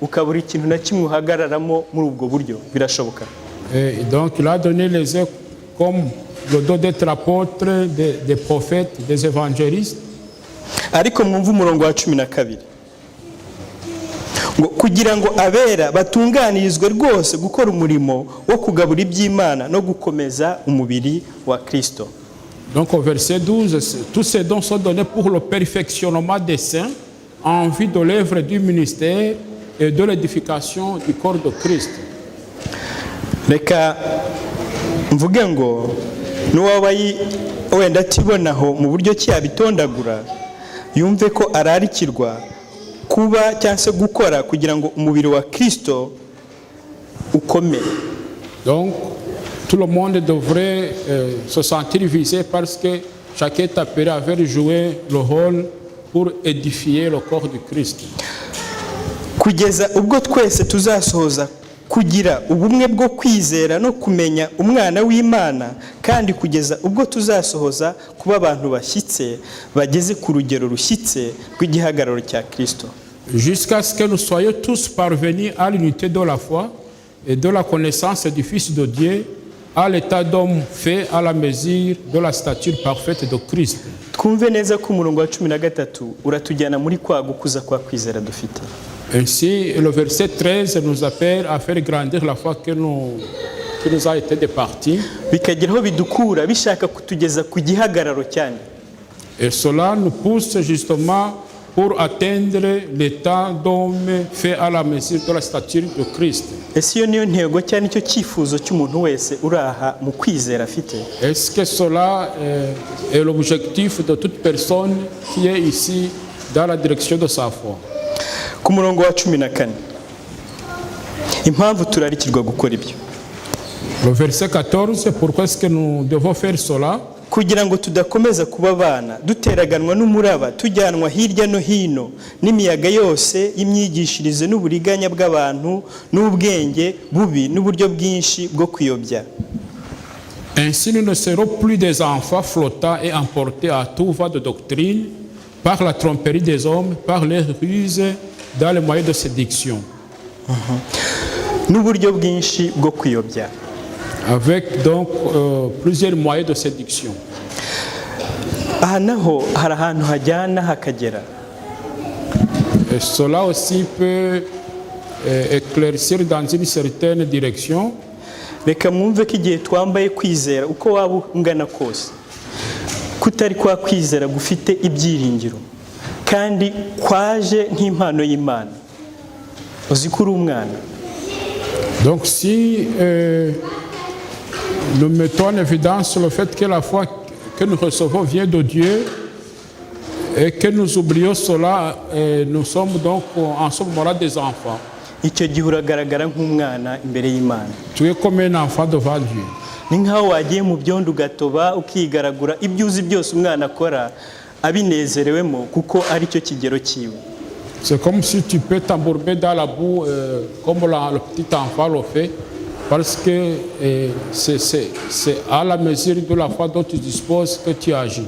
ukabura ikintu na kimwe uhagararamo muri ubwo buryo. Birashoboka. Donc il a donné les œuvres comme le don d'être apôtre, des prophètes, des évangélistes. Ariko mwumva umurongo wa 12 ngo kugira ngo abera batunganirizwe rwose gukora umurimo wo kugabura iby'Imana no gukomeza umubiri wa Kristo. Donc au verset 12, tous ces dons sont donnés pour le perfectionnement des saints en vue de l'œuvre du ministère et de l'édification du corps de Christ. Reka mvuge ngo n'uwabayi wenda atibonaho mu buryo cyabitondagura yumve ko ararikirwa kuba cyangwa gukora kugira ngo umubiri wa Kristo ukomere. Donc tout le monde devrait se sentir visé parce que chacun est appelé à jouer le rôle pour édifier le corps du Christ. Kugeza ubwo twese tuzasohoza kugira ubumwe bwo kwizera no kumenya umwana w'Imana, kandi kugeza ubwo tuzasohoza kuba abantu bashyitse bageze ku rugero rushyitse rw'igihagararo cya Kristo. Jusqu'à ce que nous soyons tous parvenus à l'unité de la foi et de la connaissance du Fils de Dieu, à l'état d'homme fait à la mesure de la stature parfaite de Christ. Twumve neza ko umurongo wa 13 uratujyana muri kwa gukuza kwa kwizera dufite. Ainsi, le verset 13 nous appelle à faire grandir la foi qui nous a été départie. Bikageraho bidukura bishaka kutugeza ku gihagararo cyane. Et cela nous pousse justement pour atteindre l'état d'homme fait à la mesure de la stature de Christ. Ese iyo niyo ntego cyane icyo cyifuzo cy'umuntu wese uraha mu kwizera afite? Est-ce que cela est l'objectif de toute personne qui est ici dans la direction de sa foi? Ku murongo wa 14 impamvu turarikirwa gukora ibyo. Le verset 14, pourquoi est-ce que nous devons faire cela? Kugira ngo tudakomeza kuba abana duteraganwa n'umuraba tujyanwa hirya no hino n'imiyaga yose y'imyigishirize n'uburiganya bw'abantu n'ubwenge bubi n'uburyo bwinshi bwo kuyobya. Ainsi nous ne serons plus des enfants flottants et emportés à tout vent de doctrine par la tromperie des hommes, par les ruses dans les moyens de séduction. N'uburyo bwinshi bwo kuyobya. Avec donc plusieurs moyens de séduction. Aha naho hari ahantu hajyana hakagera. Et cela aussi peut éclaircir dans une certaine direction. Reka mwumve ko igihe twambaye kwizera uko waba ungana kose kutari kwa kwizera gufite ibyiringiro kandi kwaje nk'impano y'Imana. Uzi ko uri umwana. Donc si nous mettons en évidence le fait que la foi que nous recevons vient de Dieu et que nous oublions cela, nous sommes donc en ce moment-là des enfants. Icyo gihe uragaragara nk'umwana imbere y'Imana. Tu es comme un enfant devant Dieu. Ni nkaho wagiye mu byondo ugatoba ukigaragura ibyo uzi byose umwana akora abinezerewemo kuko ari cyo kigero cyiwe. C'est comme si tu peux t'embourber dans la boue comme le petit enfant le fait. Parce que c'est à la mesure de la foi dont tu disposes que tu agis.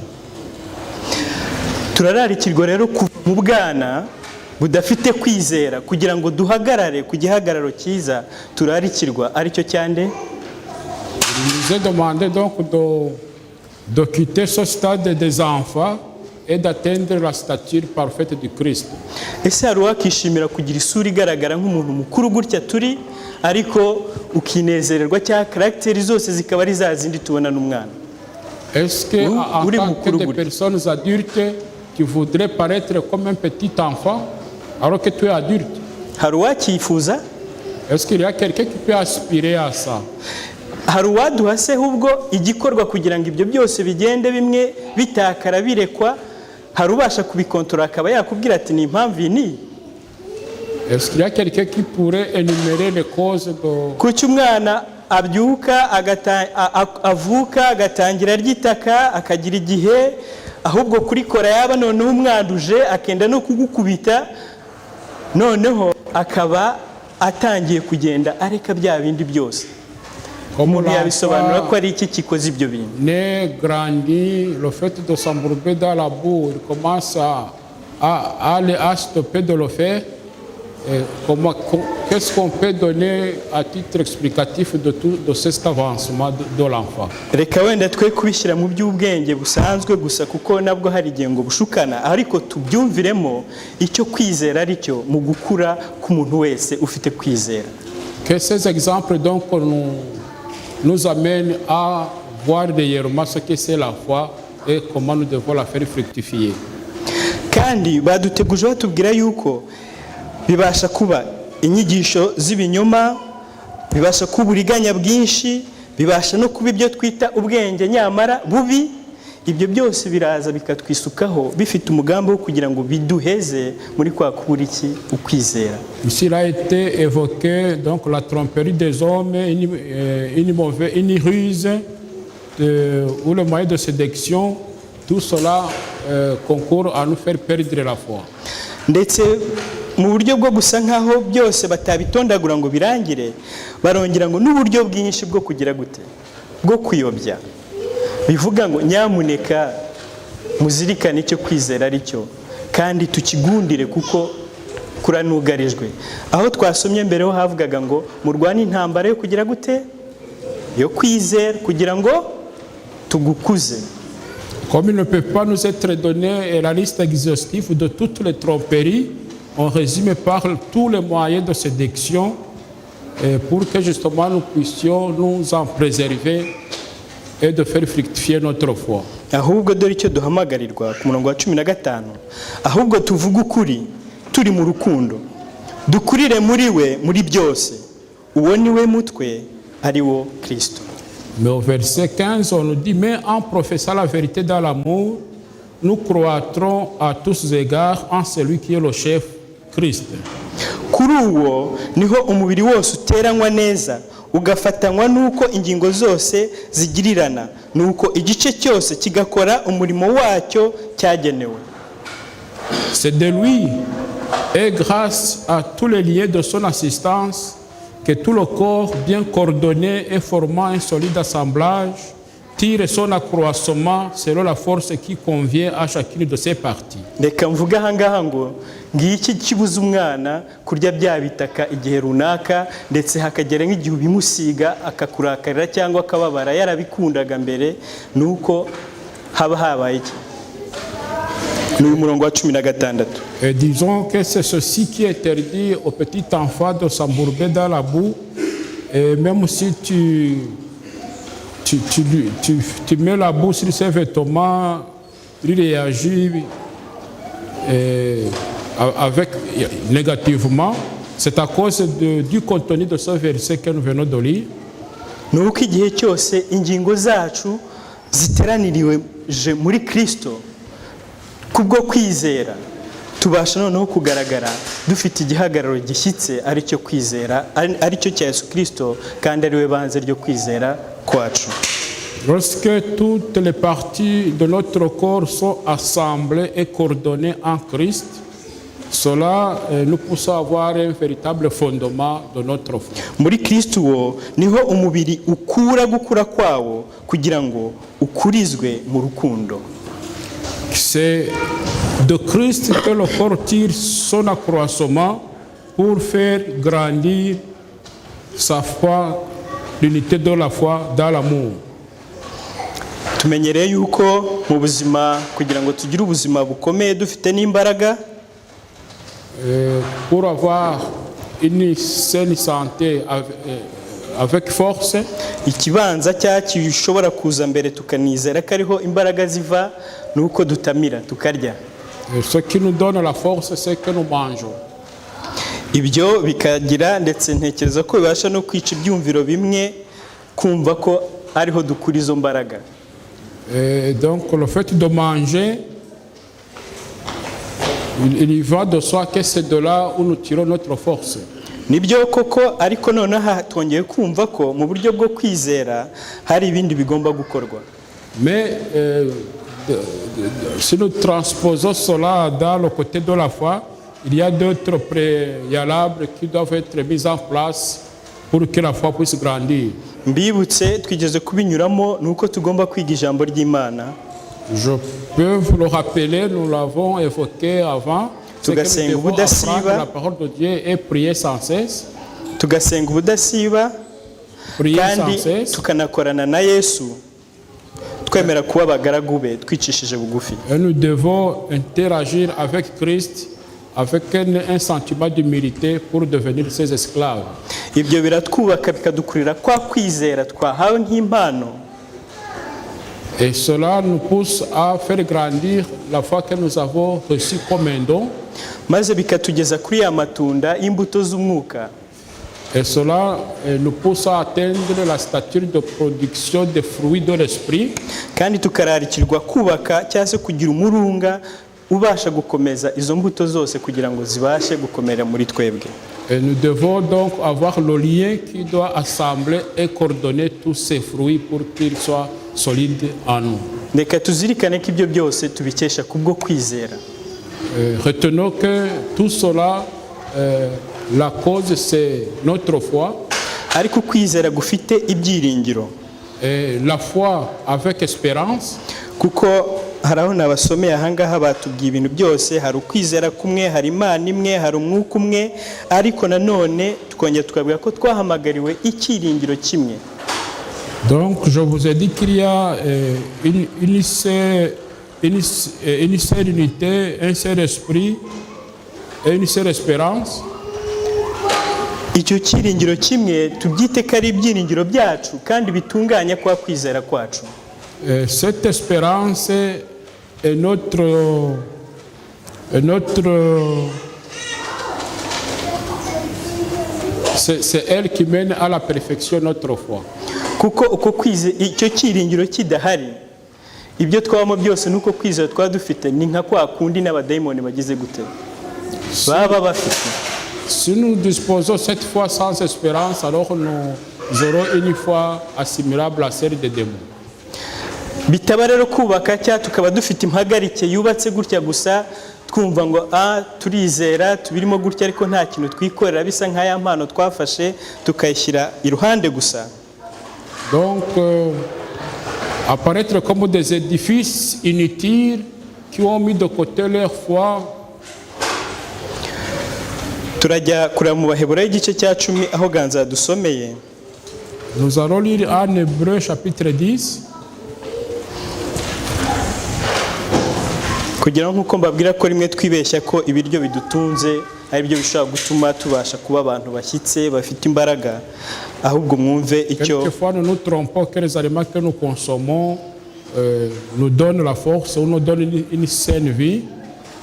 Turararikirwa rero kuva mu bwana budafite kwizera kugira ngo duhagarare ku gihagararo cyiza turarikirwa aricyo cyande. Il nous est demandé donc de quitter ce stade des enfants et d'atteindre la stature parfaite du Christ. Ese hari wakishimira kugira isura igaragara nk'umuntu mukuru gutya turi ariko ukinezererwa cya caractère zose zikaba ari za zindi tubona n'umwana? Est-ce que en tant que des personnes adultes tu voudrais paraître comme un petit enfant alors que tu es adulte? Hari wakifuza? Est-ce qu'il y a quelqu'un qui peut aspirer à ça? Hari waduha se ahubwo igikorwa kugira ngo ibyo byose bigende bimwe bitakara birekwa, hari ubasha kubikontorora akaba yakubwira ati ni impamvu ni? Est-ce qu'il y a quelqu'un qui pourrait énumérer les causes de... Kuki umwana abyuka avuka agatangira ry'itaka akagira igihe ahubwo kurikora yaba noneho umwanduje akenda no kugukubita noneho akaba atangiye kugenda areka bya bindi byose. Umuntu yabisobanura ko ari iki kikoze ibyo bintu. Né, grandi, le fait de s'embourber dans la boue, il commence à stopper de le faire. Qu'est-ce qu'on peut donner à titre explicatif de cet avancement de l'enfant? Reka wenda twe kubishyira mu by'ubwenge busanzwe gusa kuko nabwo hari igihe ngo bushukana ariko tubyumviremo icyo kwizera ari cyo mu gukura k'umuntu wese ufite kwizera. Que ces exemples donc nous amènent à voir réellement ce que c'est la foi et comment nous devons la faire fructifier. Kandi baduteguje batubwira yuko bibasha kuba inyigisho z'ibinyoma, bibasha kuba uburiganya bwinshi, bibasha no kuba ibyo twita ubwenge nyamara bubi. Ibyo byose biraza bikatwisukaho bifite umugambi wo kugira ngo biduheze muri kwa kubura iki ukwizera. Ici il a été évoqué donc la tromperie des hommes, une ruse ou le moyen de séduction, tout cela concourt à nous faire perdre la foi. Ndetse mu buryo bwo gusa nkaho byose batabitondagura ngo birangire barongera ngo n'uburyo bwinshi bwo kugira gute bwo kuyobya. Bivuga ngo nyamuneka muzirikane icyo kwizera ari cyo kandi tukigundire kuko kuranugarijwe. Aho twasomye mbere ho havugaga ngo murwane intambara yo kugira gute yo kwizera kugira ngo tugukuze. Comme il ne peut pas nous être donné la liste exhaustive de toutes les tromperies, on résume par tous les moyens de séduction pour que justement nous puissions nous en préserver et de faire fructifier notre foi. Ahubwo dore icyo duhamagarirwa ku murongo wa 15 ahubwo tuvuga ukuri turi mu rukundo dukurire muri we muri byose uwo ni we mutwe ari wo Kristo. Mais au verset 15 on nous dit mais en professant la vérité dans l'amour nous croîtrons à tous égards en celui qui est le chef, Christ. Kuri uwo niho umubiri wose uteranywa neza ugafatanywa nuko ingingo zose zigirirana nuko igice cyose kigakora umurimo wacyo cyagenewe. C'est de lui et grâce à tous les liens de son assistance que tout le corps bien coordonné et formant un solide assemblage tire son accroissement selon la force qui convient à chacune de ses parties. Reka mvuga ahangaha ngo ngiki kibuza umwana kurya bya bitaka igihe runaka ndetse hakagera nk'igihe ubimusiga akakurakarira cyangwa akababara yarabikundaga mbere nuko haba habaye iki n'uyu murongo wa 16. Et disons que c'est ceci qui interdit au petit enfant de s'embourber dans la boue et même si tu mets la boue sur ses vêtements, il réagit négativement. C'est à cause du contenu de ce verset que nous venons de lire. Nuko igihe cyose ingingo zacu ziteraniriwe muri Kristo kubwo kwizera tubasha noneho kugaragara dufite igihagararo gishyitse ari cyo kwizera ari cyo cya Yesu Kristo kandi ari we banze ryo kwizera kwacu. Lorsque toutes les parties de notre corps sont assemblées et coordonnées en Christ, cela nous pousse à avoir un véritable fondement de notre foi. Muri Kristo wo niho umubiri ukura gukura kwawo kugira ngo ukurizwe mu rukundo. C'est de Christ que le corps tire son accroissement pour faire grandir sa foi, l'unité de la foi dans l'amour. Tumenyereye yuko mu buzima kugira ngo tugire ubuzima bukomeye dufite n'imbaraga pour avoir une saine santé avec force. Ikibanza cyacu gishobora kuza mbere tukanizera ko ariho imbaraga ziva nuko dutamira tukarya. Ce qui nous donne la force c'est que nous mangeons. Ibyo bikagira ndetse ntekereza ko bibasha no kwica ibyumviro bimwe kumva ko ariho dukura izo mbaraga. Donc le fait de manger, il y va de soi que c'est de là où nous tirons notre force. nibyo koko, ariko noneho twongeye kumva ko mu buryo bwo kwizera hari ibindi bigomba gukorwa. Mais si nous transposons cela dans le côté de la foi, il y a d'autres préalables qui doivent être mis en place pour que la foi puisse grandir. Mbibutse twigeze kubinyuramo nuko tugomba kwiga ijambo ry'Imana. Je peux vous le rappeler, nous l'avons évoqué avant. Tugasenga ubudasiba, la parole de Dieu et prier sans cesse. Tugasenga ubudasiba, kandi tukanakorana na Yesu, twemera kuba abagaragu be twicishije bugufi. Et nous devons interagir avec Christ avec un sentiment d'humilité pour devenir ses esclaves. Ibyo biratwubaka bikadukurira kwa kwizera twahawe nk'impano. Et cela nous pousse à faire grandir la foi que nous avons reçue comme un don. Maze bikatugeza kuri ya matunda y'imbuto z'umwuka. Et cela nous pousse à atteindre la stature de production des fruits de l'esprit. Kandi tukararikirwa kubaka cyangwa se kugira umurunga ubasha gukomeza izo mbuto zose kugira ngo zibashe gukomera muri twebwe. Et nous devons donc avoir le lien qui doit assembler et coordonner tous ces fruits pour qu'ils soient solides en nous. Reka tuzirikane ko ibyo byose tubikesha kubwo kwizera. Retenons que tout cela, la cause c'est notre foi. Ariko kwizera gufite ibyiringiro. Et la foi avec espérance. Kuko haraho nabasomeye ahangaha batubwiye ibintu byose, hari ukwizera kumwe, hari Imana imwe, hari umwuka umwe, ariko nanone tukongera tukavuga ko twahamagariwe icyiringiro kimwe. Donc je vous ai dit qu'il y a une seule unité, un seul esprit et une seule espérance. Icyo cyiringiro kimwe tubyite ko ari ibyiringiro byacu kandi bitunganya kwa kwizera kwacu. Cette espérance est c'est elle qui mène à la perfection notre foi. Kuko uko kwize icyo cyiringiro kidahari, ibyo twabamo byose nuko kwizera twa dufite ni nka kwa kundi n'abadayimoni bagize gute baba bafite. Si nous disposons cette foi sans espérance, alors nous aurons une foi assimilable à celle des démons. Bitaba rero kubaka cyangwa tukaba dufite impagarike yubatse gutya gusa twumva ngo turizera tubirimo gutya ariko nta kintu twikorera, bisa nk'aya mpano twafashe tukayishyira iruhande gusa. Donc apparaître comme des édifices inutiles qui ont mis de côté leur foi. Turajya kureba mu Baheburayo igice cya 10 aho Ganza dusomeye. Nous allons lire en Hébreux chapitre 10. Kugira nk'uko mbabwira ko rimwe twibeshya ko ibiryo bidutunze ari byo bishobora gutuma tubasha kuba abantu bashyitse bafite imbaraga, ahubwo mwumve icyo. Quelquefois nous nous trompons que les aliments que nous consommons nous donnent la force ou nous donnent une saine vie.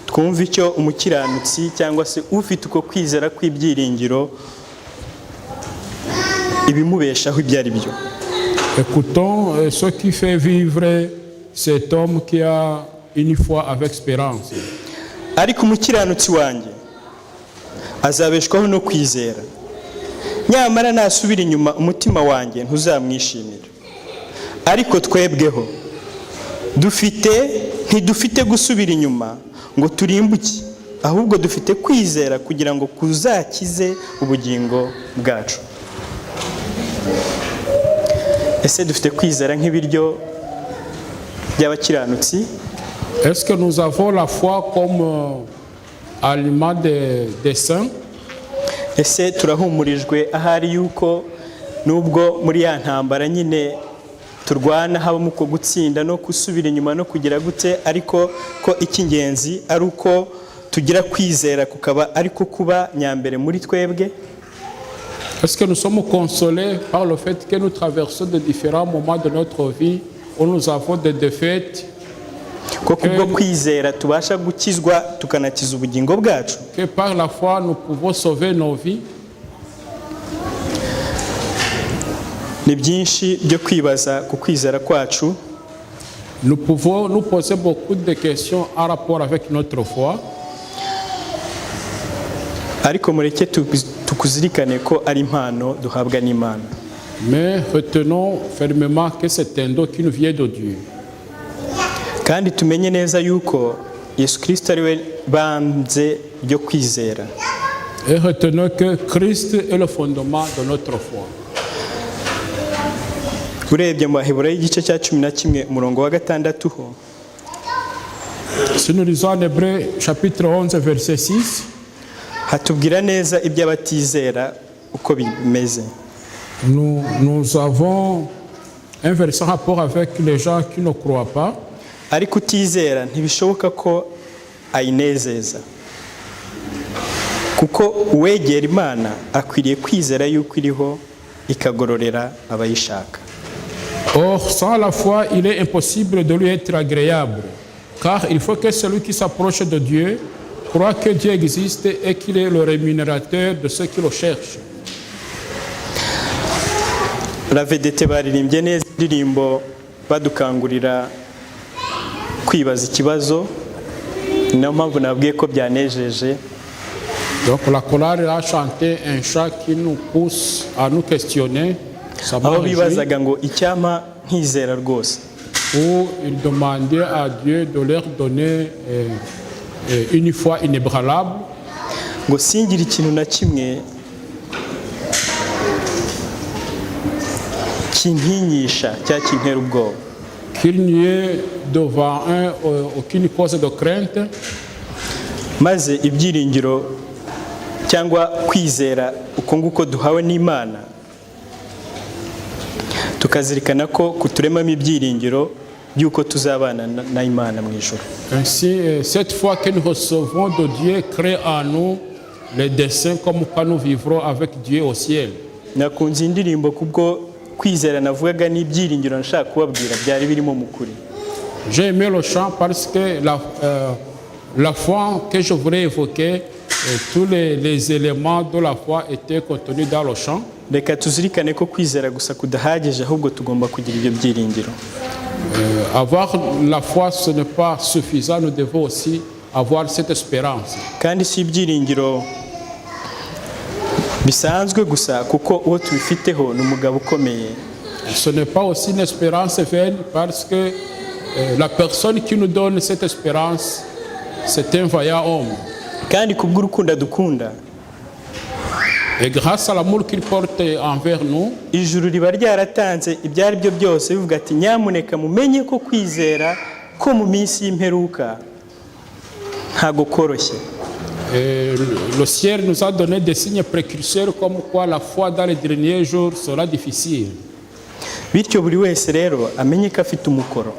Twumve icyo umukiranutsi cyangwa se ufite uko kwizera kw'ibyiringiro ibimubeshaho ibyo ari byo. Écoutons ce qui fait vivre cet homme qui a une foi avec espérance. Ariko umukiranutsi wanjye azabeshwaho no kwizera, nyamara nasubira inyuma umutima wanjye ntuzamwishimira. Ariko twebweho ntidufite gusubira inyuma ngo turimbuke, ahubwo dufite kwizera kugira ngo kuzakize ubugingo bwacu. Ese dufite kwizera nk'ibiryo by'abakiranutsi? Est-ce que nous avons la foi comme aliment des saints? Ese turahumurijwe ahari yuko nubwo muri ya ntambara nyine turwana habamo uko gutsinda no gusubira inyuma no kugira gute, ariko ko icy'ingenzi ari uko tugira kwizera kukaba ariko kuba nyambere muri twebwe? Est-ce que nous sommes consolés par le fait que nous traversons de différents moments de notre vie où nous avons des défaites? Ko kubwo kwizera tubasha gukizwa tukanakiza ubugingo bwacu? Que par la foi nous pouvons sauver nos vies? Ni byinshi byo kwibaza ku kwizera kwacu. Nous pouvons nous poser beaucoup de questions en rapport avec notre foi. ariko mureke tukuzirikane ko ari impano duhabwa n'Imana. Mais retenons fermement que c'est un don qui nous vient de Dieu. Kandi tumenye neza yuko Yesu Kristo ari we banze ryo kwizera. Et retenons que Christ est le fondement de notre foi. Urebye mu Baheburayo igice cya 11 umurongo wa 6 ho, Si nous lisons en Hébreux chapitre 11 verset 6, hatubwira neza iby'abatizera uko bimeze. nous avons un verset en rapport avec les gens qui ne croient pas. Ariko utizera ntibishoboka ko ayinezeza, kuko uwegera Imana akwiriye kwizera yuko iriho ikagororera abayishaka. Or, sans la foi, il est impossible de lui être agréable, car il faut que celui qui s'approche de Dieu croit que Dieu existe et qu'il est le rémunérateur de ceux qui le cherchent. La vedete baririmbye neza indirimbo badukangurira kwibaza ikibazo, niyo mpamvu nabwiye ko byanejeje. Donc la chorale a chanté un chant qui nous pousse à nous questionner. Ça m'a aho réjoui. bibazaga ngo icyampa nkizera rwose, Où il demandait à Dieu de leur donner une foi inébranlable, ngo singire ikintu na kimwe kintinyisha cyangwa kintera ubwoba, qu'il n'y ait devant eux aucune cause de crainte, maze ibyiringiro cyangwa kwizera uko nguko duhawe n'Imana tukazirikana ko kuturemamo ibyiringiro by'uko tuzabana na Imana mu ijuru. Ainsi, cette foi que nous recevons de Dieu crée en nous les desseins comme quoi nous vivrons avec Dieu au ciel. Nakunze indirimbo kubwo kwizera navugaga n'ibyiringiro nshaka kubabwira byari birimo mu kuri. J'ai aimé le chant parce que la foi que je voulais évoquer, tous les éléments de la foi étaient contenus dans le chant. Reka tuzirikane ko kwizera gusa kudahagije, ahubwo tugomba kugira ibyo byiringiro. Avoir la foi, ce n'est pas suffisant, nous devons aussi avoir cette espérance. Kandi si ibyiringiro bisanzwe gusa, kuko uwo tubifiteho ni umugabo ukomeye. Ce n'est pas aussi une espérance vaine parce que la personne qui nous donne cette espérance, c'est un vaillant homme. Kandi kubw'urukundo dukunda, Et grâce à l'amour qu'il porte envers nous, ijuru riba ryaratanze ibyo ari byo byose bivuga ati nyamuneka mumenye ko kwizera ko mu minsi y'imperuka ntago koroshye. le ciel nous a donné des signes précurseurs comme quoi la foi dans les derniers jours sera difficile. Bityo buri wese rero amenye ko afite umukoro.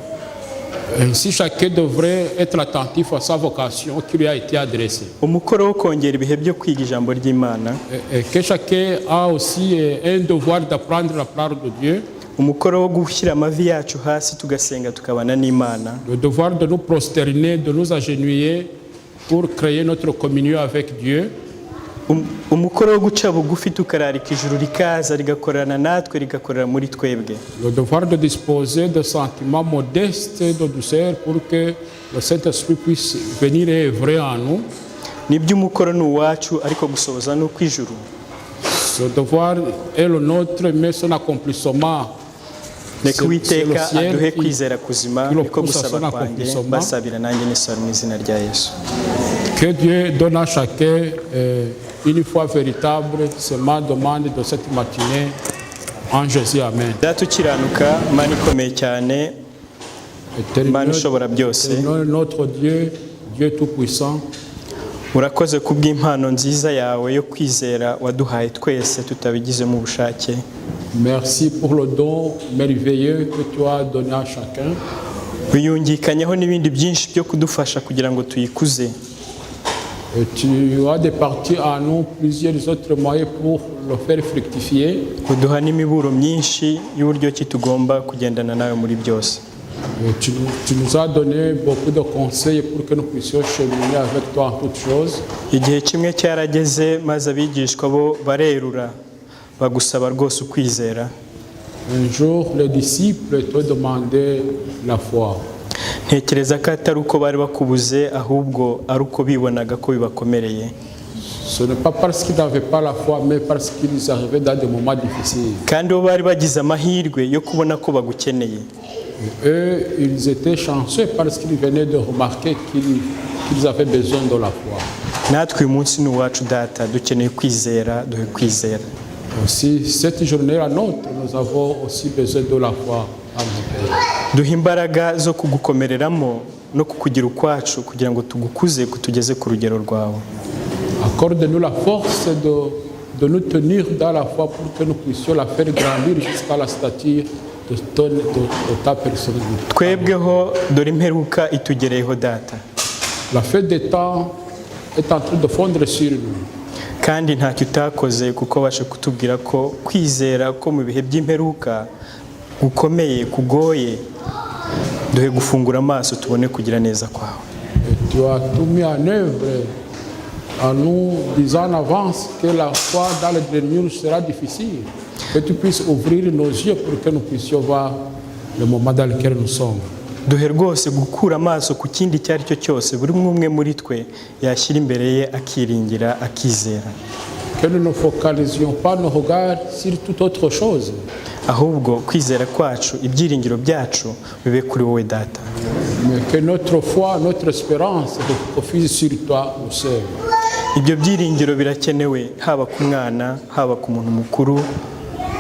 Ainsi, chacun devrait être attentif à sa vocation qui lui a été adressée. Umukoro wo kongera ibihe byo kwiga ijambo ry'Imana, Et que chacun a aussi un devoir d'apprendre la parole de Dieu, umukoro wo gushyira amavi yacu hasi tugasenga tukabana n'Imana, le devoir de nous prosterner, de nous agenouiller pour créer notre communion avec Dieu, umukoro wo guca bugufi tukararika ijuru rikaza rigakorana natwe rigakorera muri twebwe. le devoir de disposer de sentiments modestes et de douceur pour que le Saint-Esprit puisse venir et œuvrer en nous. Nibyo umukoro ni uwacu, ariko gusohoza ni ukw'ijuru. Ce devoir est le nôtre, mais son accomplissement, Reka Uwiteka c'est le ciel aduhe qui- kwizera kuzima, qui le niko pousse à gusaba son kwanjye accomplissement. mbasabira nanjye nisaba mu izina rya Yesu. Que Dieu donne à chacun une foi véritable, c'est ma demande de cette matinée. En Jésus, Amen. Data ukiranuka, Mana ikomeye cyane, Mana ushobora byose, Éternel notre Dieu, Dieu Tout-Puissant, urakoze kubw'impano nziza yawe yo kwizera waduhaye twese tutabigizemo ubushake. merci pour le don merveilleux que tu as donné à chacun. Wiyungikanyeho n'ibindi byinshi byo kudufasha kugira ngo tuyikuze. Et tu as départi à nous plusieurs autres moyens pour le faire fructifier. Uduha n'imiburo myinshi y'uburyo ki tugomba kugendana nawe muri byose. Et tu nous as donné beaucoup de conseils pour que nous puissions cheminer avec toi en toutes choses. Igihe kimwe cyarageze maze abigishwa bo barerura bagusaba rwose ukwizera. Un jour, les disciples te demandaient la foi. Ntekereza ko atari uko bari bakubuze, ahubwo ari uko bibonaga ko bibakomereye. Ce n'est pas parce qu'ils n'avaient pas la foi, mais parce qu'ils arrivaient dans des moments difficiles. kandi bo bari bagize amahirwe yo kubona ko bagukeneye. Et eux, ils étaient chanceux parce qu'ils venaient de remarquer qu'ils avaient besoin de la foi. natwe uyu munsi ni uwacu data, dukeneye kwizera, duhe kwizera. Aussi, cette journée la nôtre, nous avons aussi besoin de la foi. Amen. duhe imbaraga zo kugukomereramo no kukugira ukwacu kugira ngo tugukuze kutugeze ku rugero rwawe. Accorde-nous la force de nous tenir dans la foi pour que nous puissions la faire grandir jusqu'à la stature de ta personnalité. twebweho dore imperuka itugereyeho data, La fête des temps est en train de fondre sur nous. kandi ntacyo utakoze kuko wabasha kutubwira ko kwizera ko mu bihe by'imperuka gukomeye kugoye. duhe gufungura amaso tubone kugira neza kwawe. Et tu as tout mis en œuvre en nous disant en avance que la foi dans le dernier sera difficile. Que tu puisses ouvrir nos yeux pour que nous puissions voir le moment dans lequel nous sommes. duhe rwose gukura amaso ku kindi icyo ari cyo cyose buri umwe muri twe yashyira imbere ye akiringira akizera, Que nous ne focalisions pas nos regards sur toute autre chose. ahubwo kwizera kwacu, ibyiringiro byacu bibe kuri wowe data. Mais que notre foi, notre espérance refuse sur toi au seul. ibyo byiringiro birakenewe haba ku mwana haba ku muntu mukuru,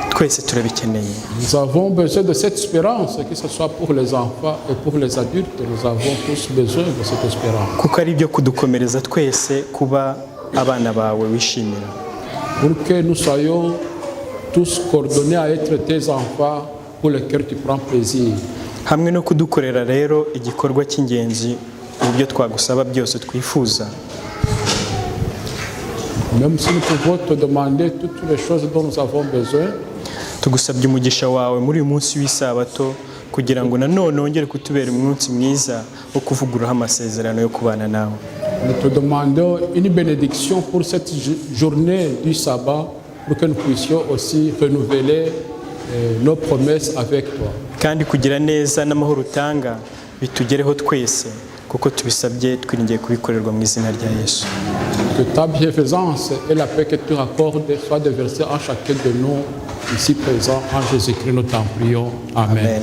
twese turabikeneye. Nous avons besoin de cette espérance, que ce soit pour les enfants et pour les adultes. Nous avons tous besoin de cette espérance. kuko ari byo kudukomereza twese kuba abana bawe wishimira, Pour que nous soyons tous coordonnés à être tes enfants pour lesquels tu prends plaisir. hamwe no kudukorera rero igikorwa cy'ingenzi mu byo twagusaba byose twifuza. Même si nous pouvons te demander toutes les choses dont nous avons besoin, tugusabye umugisha wawe muri uyu munsi w'isabato kugira ngo nanone wongere kutubera umunsi mwiza wo kuvugururaho amasezerano yo kubana nawe. nous te demandons une bénédiction pour cette journée du sabbat, pour que nous puissions aussi renouveler nos promesses avec toi. kandi kugira neza n'amahoro utanga bitugereho twese kuko tubisabye twiringiye kubikorerwa mu izina rya Yesu. Que ta bienfaisance et la paix que tu accordes soient déversées en chacun de nous ici présents. En Jésus-Christ, nous t'en prions. Amen. Amen.